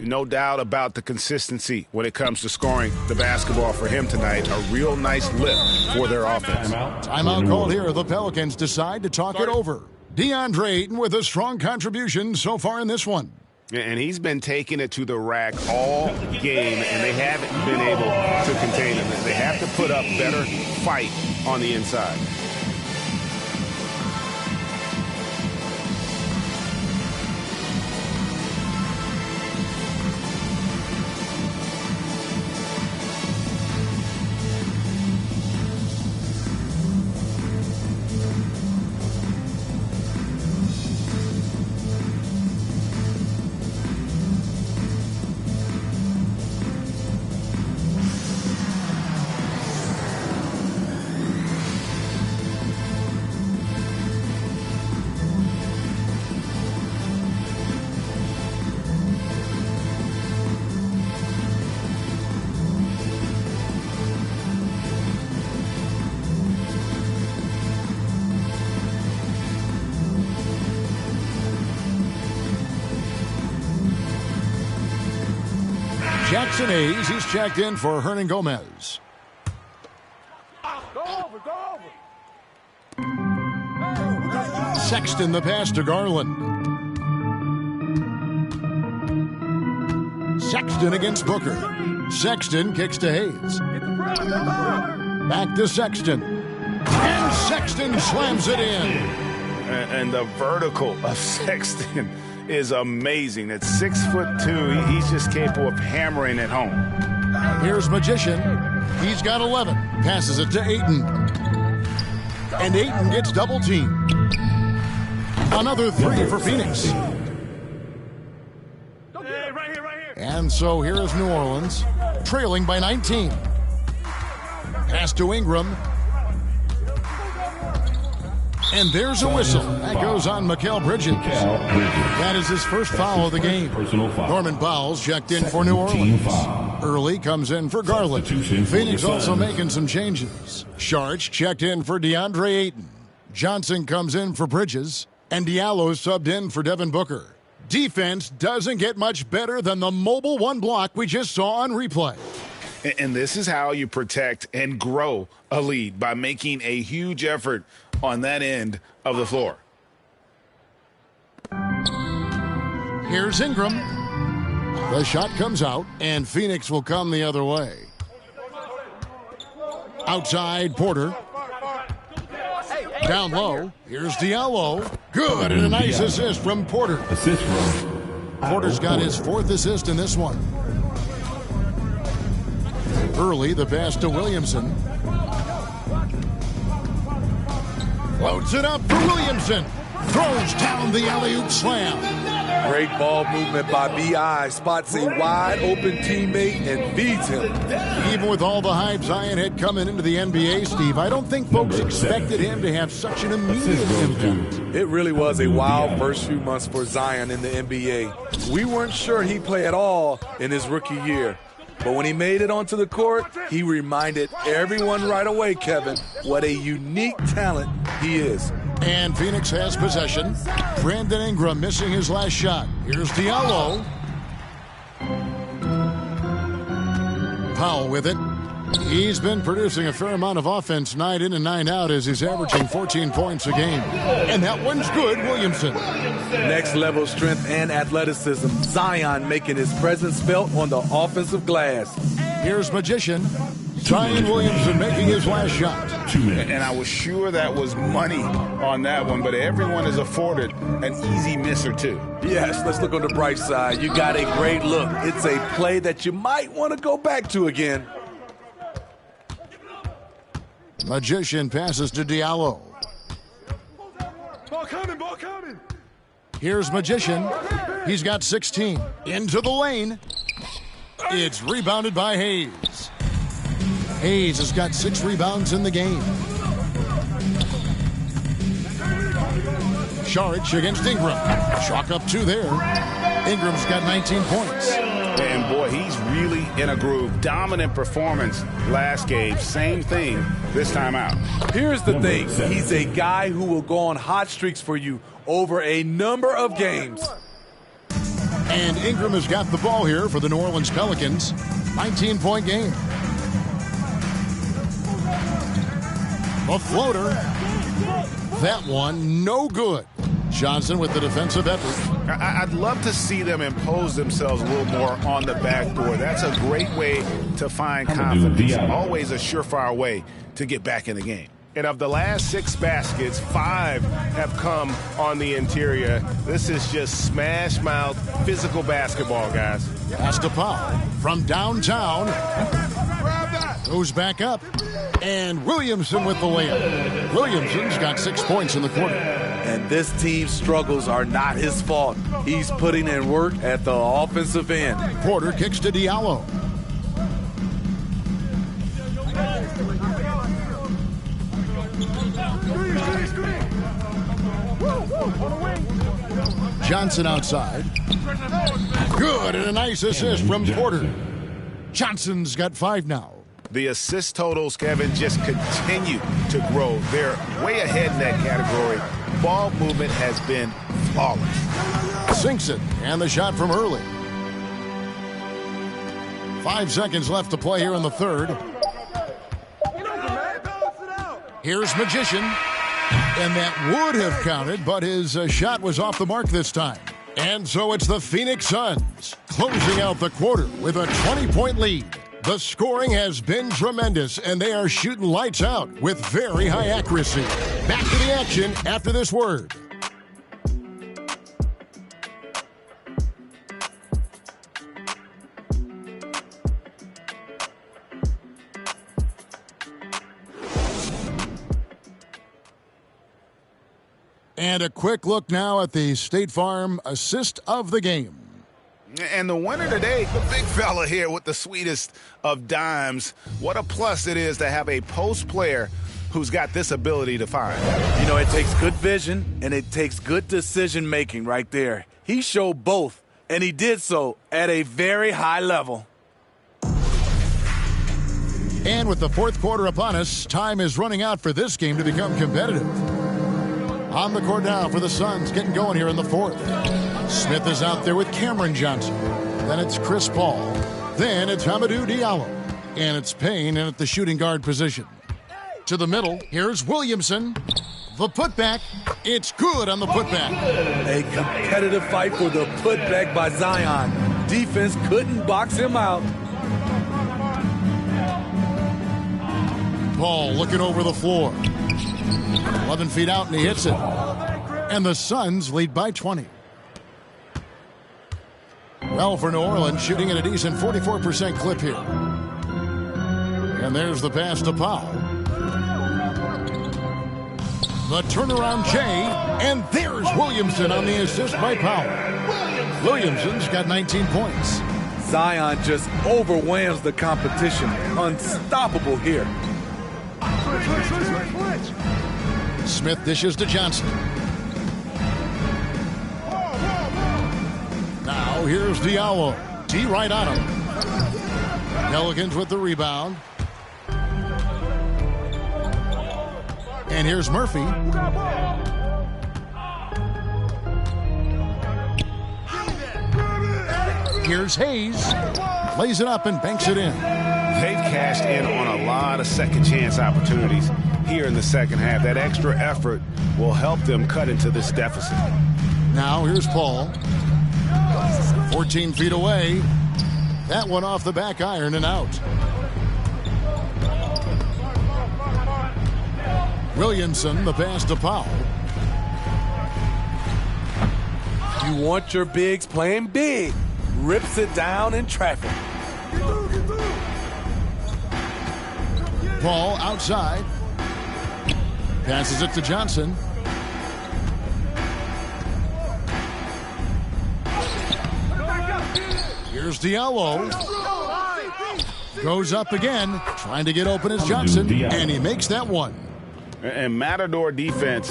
No doubt about the consistency when it comes to scoring the basketball for him tonight. A real nice lift for their offense. Timeout called here. The Pelicans decide to talk it over. DeAndre Ayton with a strong contribution so far in this one. And he's been taking it to the rack all game, and they haven't been able to contain him. They have to put up better fight on the inside. Jackson Hayes, he's checked in for Hernan Gomez. Sexton the pass to Garland. Sexton against Booker. Sexton kicks to Hayes. Back to Sexton. And Sexton slams it in. And the vertical of Sexton is amazing. At 6'2", he's just capable of hammering it home. Here's Magician. He's got 11. Passes it to Ayton. And Ayton gets double teamed. Another 3 for Phoenix. And so here is New Orleans, trailing by 19. Pass to Ingram. And there's a whistle. That goes on Mikal Bridges. That is his first foul of the game. Norman Powell's checked in for New Orleans. Early comes in for Garland. Phoenix also making some changes. Sharch checked in for DeAndre Ayton. Johnson comes in for Bridges. And Diallo subbed in for Devin Booker. Defense doesn't get much better than the mobile one block we just saw on replay. And this is how you protect and grow a lead, by making a huge effort on that end of the floor. Here's Ingram. The shot comes out, and Phoenix will come the other way. Outside, Porter. Down low, here's Diallo. Good, and a nice assist from Porter. Assist from Porter's got his 4th assist in this one. Early, the pass to Williamson. Loads it up for Williamson. Throws down the alley-oop slam. Great ball movement by B.I. Spots a wide-open teammate and feeds him. Even with all the hype Zion had coming into the NBA, Steve, I don't think folks expected him to have such an immediate impact. It really was a wild first few months for Zion in the NBA. We weren't sure he'd play at all in his rookie year. But when he made it onto the court, he reminded everyone right away, Kevin, what a unique talent he is. And Phoenix has possession. Brandon Ingram missing his last shot. Here's Diallo. Powell with it. He's been producing a fair amount of offense night in and night out as he's averaging 14 points a game. And that one's good, Williamson. Next level strength and athleticism. Zion making his presence felt on the offensive glass. Here's Magician. Zion Williamson making his last shot. And I was sure that was money on that one, but everyone is afforded an easy miss or two. Yes, let's look on the bright side. You got a great look. It's a play that you might want to go back to again. Magician passes to Diallo. Ball coming. Here's Magician. He's got 16. Into the lane. It's rebounded by Hayes. Hayes has got 6 rebounds in the game. Saric against Ingram. Chalk up 2 there. Ingram's got 19 points. And boy, he's really in a groove. Dominant performance last game. Same thing this time out. Here's the thing. He's a guy who will go on hot streaks for you over a number of games. And Ingram has got the ball here for the New Orleans Pelicans. 19-point game. The floater. That one, no good. Johnson with the defensive effort. I'd love to see them impose themselves a little more on the backboard. That's a great way to find confidence. Always a surefire way to get back in the game. And of the last 6 baskets, 5 have come on the interior. This is just smash mouth physical basketball, guys. Pass to Powell from downtown. Goes back up. And Williamson with the layup. Williamson's got 6 points in the quarter. And this team's struggles are not his fault. He's putting in work at the offensive end. Porter kicks to Diallo. Johnson outside. Good, and a nice assist from Porter. Johnson's got 5 now. The assist totals, Kevin, just continue to grow. They're way ahead in that category. Ball movement has been flawless. Sinks it, and the shot from early. 5 seconds left to play here in the third. Here's Magician. And that would have counted, but his shot was off the mark this time. And so it's the Phoenix Suns closing out the quarter with a 20-point lead. The scoring has been tremendous, and they are shooting lights out with very high accuracy. Back to the action after this word. And a quick look now at the State Farm assist of the game. And the winner today, the big fella here with the sweetest of dimes. What a plus it is to have a post player who's got this ability to find. You know, it takes good vision and it takes good decision making right there. He showed both, and he did so at a very high level. And with the fourth quarter upon us, time is running out for this game to become competitive. On the court now for the Suns, getting going here in the fourth. Smith is out there with Cameron Johnson. Then it's Chris Paul. Then it's Hamidou Diallo. And it's Payne in at the shooting guard position. To the middle, here's Williamson. The putback. It's good on the putback. A competitive fight for the putback by Zion. Defense couldn't box him out. Paul looking over the floor. 11 feet out, and he hits it. And the Suns lead by 20. Well, for New Orleans, shooting at a decent 44% clip here. And there's the pass to Powell. The turnaround Jay, and there's Williamson on the assist by Powell. Williamson's got 19 points. Zion just overwhelms the competition. Unstoppable here. Smith dishes to Johnson. Now here's Diallo. D right on him. Pelicans with the rebound. And here's Murphy. Here's Hayes. Lays it up and banks it in. They've cashed in on a lot of second chance opportunities here in the second half. That extra effort will help them cut into this deficit. Now here's Paul. 14 feet away. That one off the back iron and out. Williamson, the pass to Powell. You want your bigs playing big. Rips it down in traffic. Paul outside. Passes it to Johnson. Here's Diallo. Goes up again. Trying to get open as Johnson. And he makes that one. And Matador defense,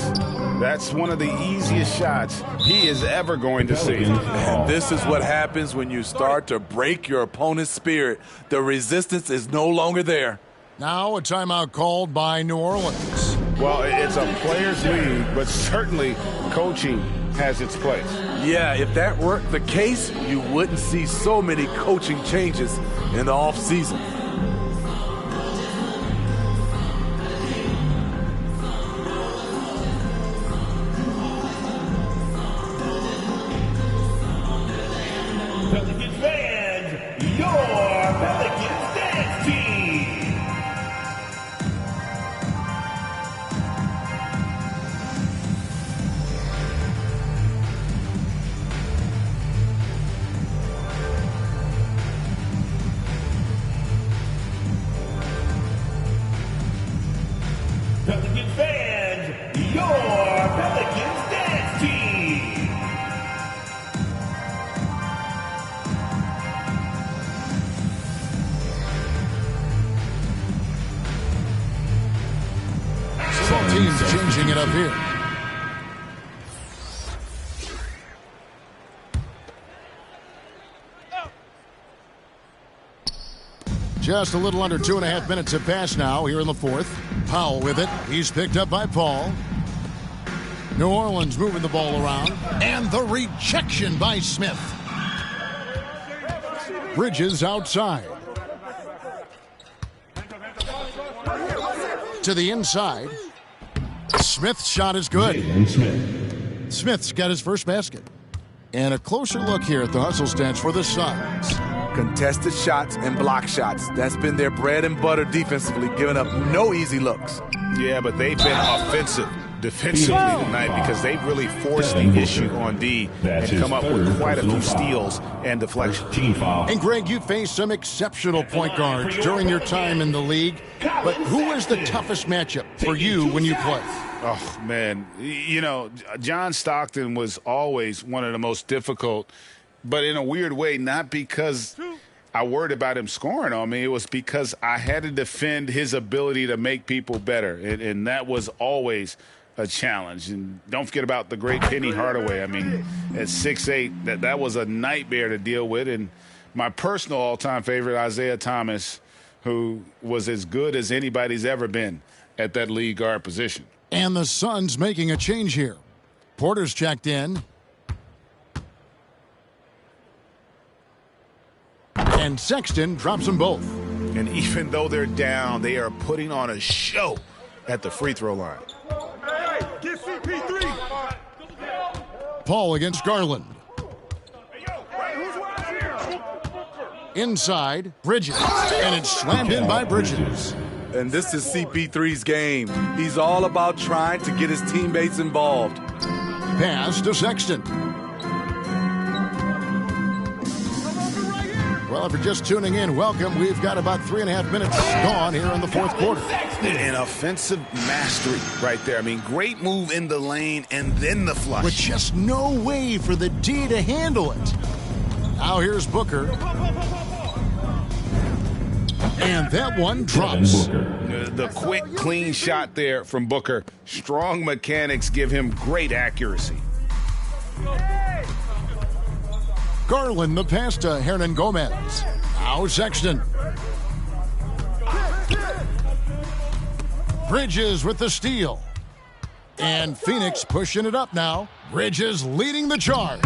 that's one of the easiest shots he is ever going to see. And this is what happens when you start to break your opponent's spirit. The resistance is no longer there. Now a timeout called by New Orleans. Well, it's a players' league, but certainly coaching has its place. Yeah, if that weren't the case, you wouldn't see so many coaching changes in the offseason. Pelicans fans, your Pelicans dance team. Pelicans fans, your Pelicans dance team. Both teams changing it up here. Just a little under 2.5 minutes have passed now here in the fourth. Powell with it. He's picked up by Paul. New Orleans moving the ball around. And the rejection by Smith. Bridges outside. To the inside. Smith's shot is good. Smith's got his first basket. And a closer look here at the hustle stats for the Suns. Contested shots and block shots. That's been their bread and butter defensively, giving up no easy looks. Yeah, but they've been offensive defensively tonight because they've really forced the issue on D and come up with quite a few steals and deflections. And Greg, you faced some exceptional point guards during your time in the league, but who was the toughest matchup for you when you played? Oh, man. You know, John Stockton was always one of the most difficult, but in a weird way, not because I worried about him scoring on me. It was because I had to defend his ability to make people better, and that was always a challenge. And don't forget about the great Penny Hardaway. I mean, at 6'8", that was a nightmare to deal with. And my personal all-time favorite, Isaiah Thomas, who was as good as anybody's ever been at that lead guard position. And the Suns making a change here. Porter's checked in. And Sexton drops them both. And even though they're down, they are putting on a show at the free throw line. Hey, get CP3. Paul against Garland. Inside, Bridges. And it's slammed in by Bridges. And this is CP3's game. He's all about trying to get his teammates involved. Pass to Sexton. Well, if you're just tuning in, welcome. We've got about 3.5 minutes gone here in the fourth quarter. An offensive mastery right there. I mean, great move in the lane and then the flush. With just no way for the D to handle it. Now here's Booker. And that one drops. The quick, clean shot there from Booker. Strong mechanics give him great accuracy. Garland the pass to Hernan Gomez. Now Sexton. Bridges with the steal. And Phoenix pushing it up now. Bridges leading the charge.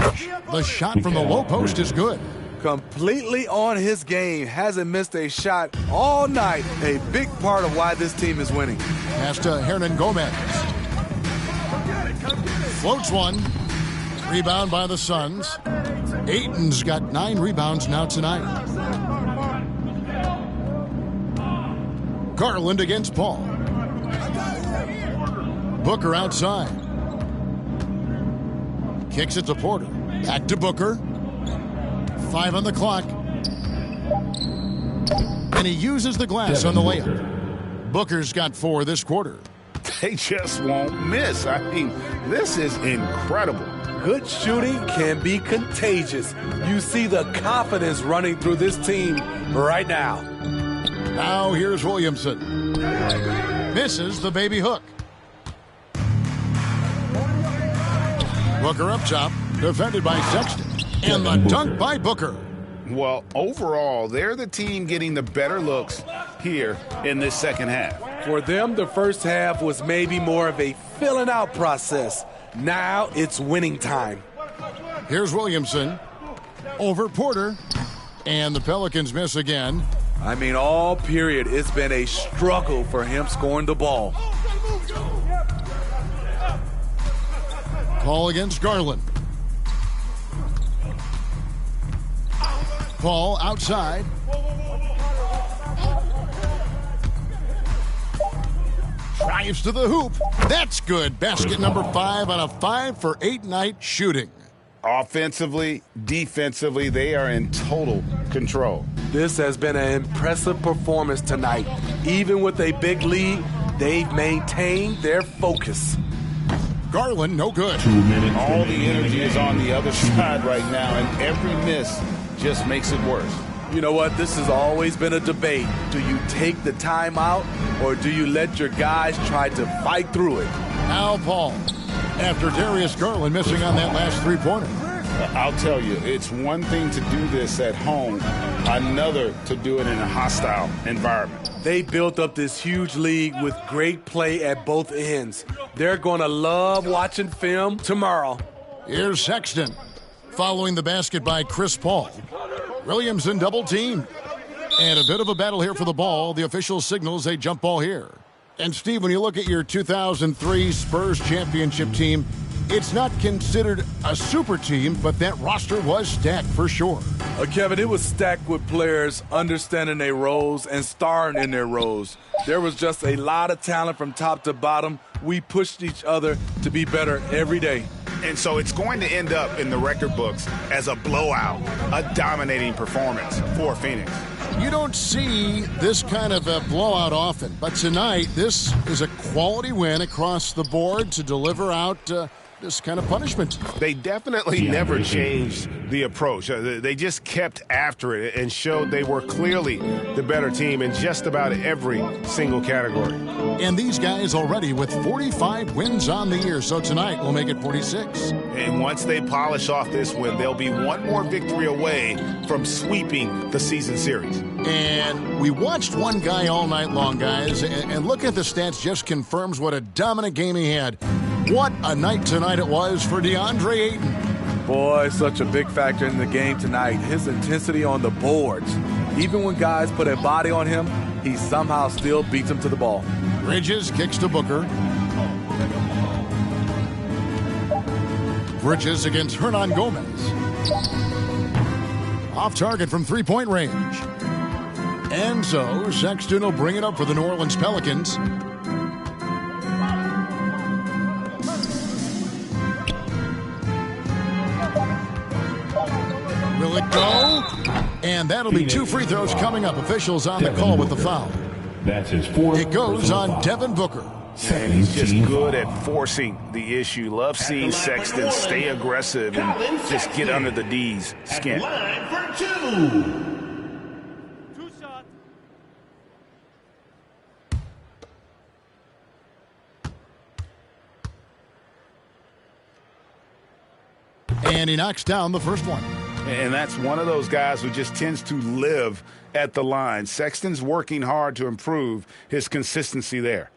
The shot from the low post is good. Completely on his game. Hasn't missed a shot all night. A big part of why this team is winning. Pass to Hernan Gomez. Floats one. Rebound by the Suns. Ayton's got 9 rebounds now tonight. Garland against Paul. Booker outside. Kicks it to Porter. Back to Booker. 5 on the clock. And he uses the glass on the layup. Booker's got 4 this quarter. They just won't miss. I mean, this is incredible. Good shooting can be contagious. You see the confidence running through this team right now. Now here's Williamson. Misses the baby hook. Booker up top, defended by Sexton. And the dunk by Booker. Well, overall, they're the team getting the better looks here in this second half. For them, the first half was maybe more of a filling out process. Now it's winning time. Here's Williamson. Over Porter. And the Pelicans miss again. I mean, all period, it's been a struggle for him scoring the ball. Call against Garland. Paul outside. Drives to the hoop. That's good. Basket number 5 on a 5 for 8 night shooting. Offensively, defensively, they are in total control. This has been an impressive performance tonight. Even with a big lead, they've maintained their focus. Garland, no good. 2 minutes. All the energy is on the other side right now, and every miss just makes it worse. You know what? This has always been a debate. Do you take the time out, or do you let your guys try to fight through it? Now Paul, after Darius Garland missing on that last 3-pointer. I'll tell you, it's one thing to do this at home, another to do it in a hostile environment. They built up this huge league with great play at both ends. They're going to love watching film tomorrow. Here's Sexton. Following the basket by Chris Paul. Williamson double-teamed. And a bit of a battle here for the ball. The official signals a jump ball here. And, Steve, when you look at your 2003 Spurs championship team, it's not considered a super team, but that roster was stacked for sure. Kevin, it was stacked with players understanding their roles and starring in their roles. There was just a lot of talent from top to bottom. We pushed each other to be better every day. And so it's going to end up in the record books as a blowout, a dominating performance for Phoenix. You don't see this kind of a blowout often, but tonight this is a quality win across the board to deliver out this kind of punishment. They definitely never changed the approach. They just kept after it and showed they were clearly the better team in just about every single category. And these guys already with 45 wins on the year, so tonight will make it 46. And once they polish off this win, they'll be one more victory away from sweeping the season series. And we watched one guy all night long, guys, and looking at the stats just confirms what a dominant game he had. What a night tonight it was for DeAndre Ayton. Boy, such a big factor in the game tonight. His intensity on the boards. Even when guys put a body on him, he somehow still beats them to the ball. Bridges kicks to Booker. Bridges against Hernan Gomez. Off target from three-point range. And so Sexton will bring it up for the New Orleans Pelicans. Will it go? And that'll be 2 free throws coming up. Officials on the call with the foul. That's his fourth. It goes on Devin Booker. And he's just good at forcing the issue. Love seeing Sexton stay aggressive and just get under the D's skin. Line for 2. Two shots. And he knocks down the first one. And that's one of those guys who just tends to live at the line. Sexton's working hard to improve his consistency there.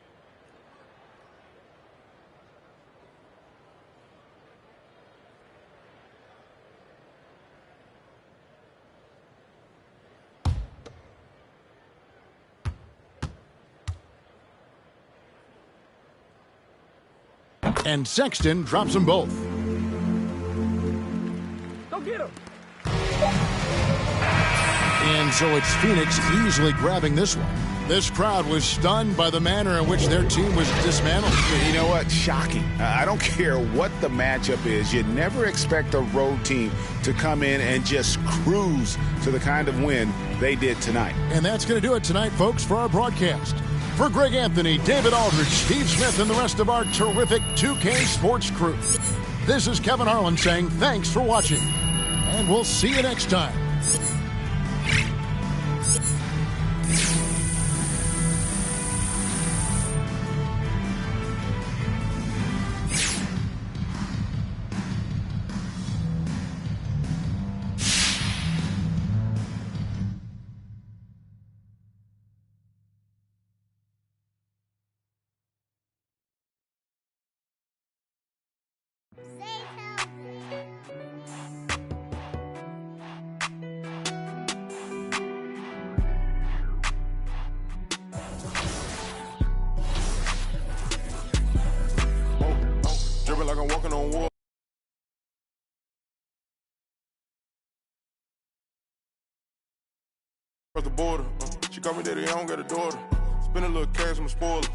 And Sexton drops them both. Go get him. And so it's Phoenix easily grabbing this one. This crowd was stunned by the manner in which their team was dismantled. You know what? Shocking. I don't care what the matchup is. You never expect a road team to come in and just cruise to the kind of win they did tonight. And that's going to do it tonight, folks, for our broadcast. For Greg Anthony, David Aldridge, Steve Smith, and the rest of our terrific 2K Sports crew, this is Kevin Harlan saying thanks for watching. And we'll see you next time. Dripping like I'm walking on water. Across the border. She called me daddy, I don't got a daughter. Spend a little cash, I'm a spoiler.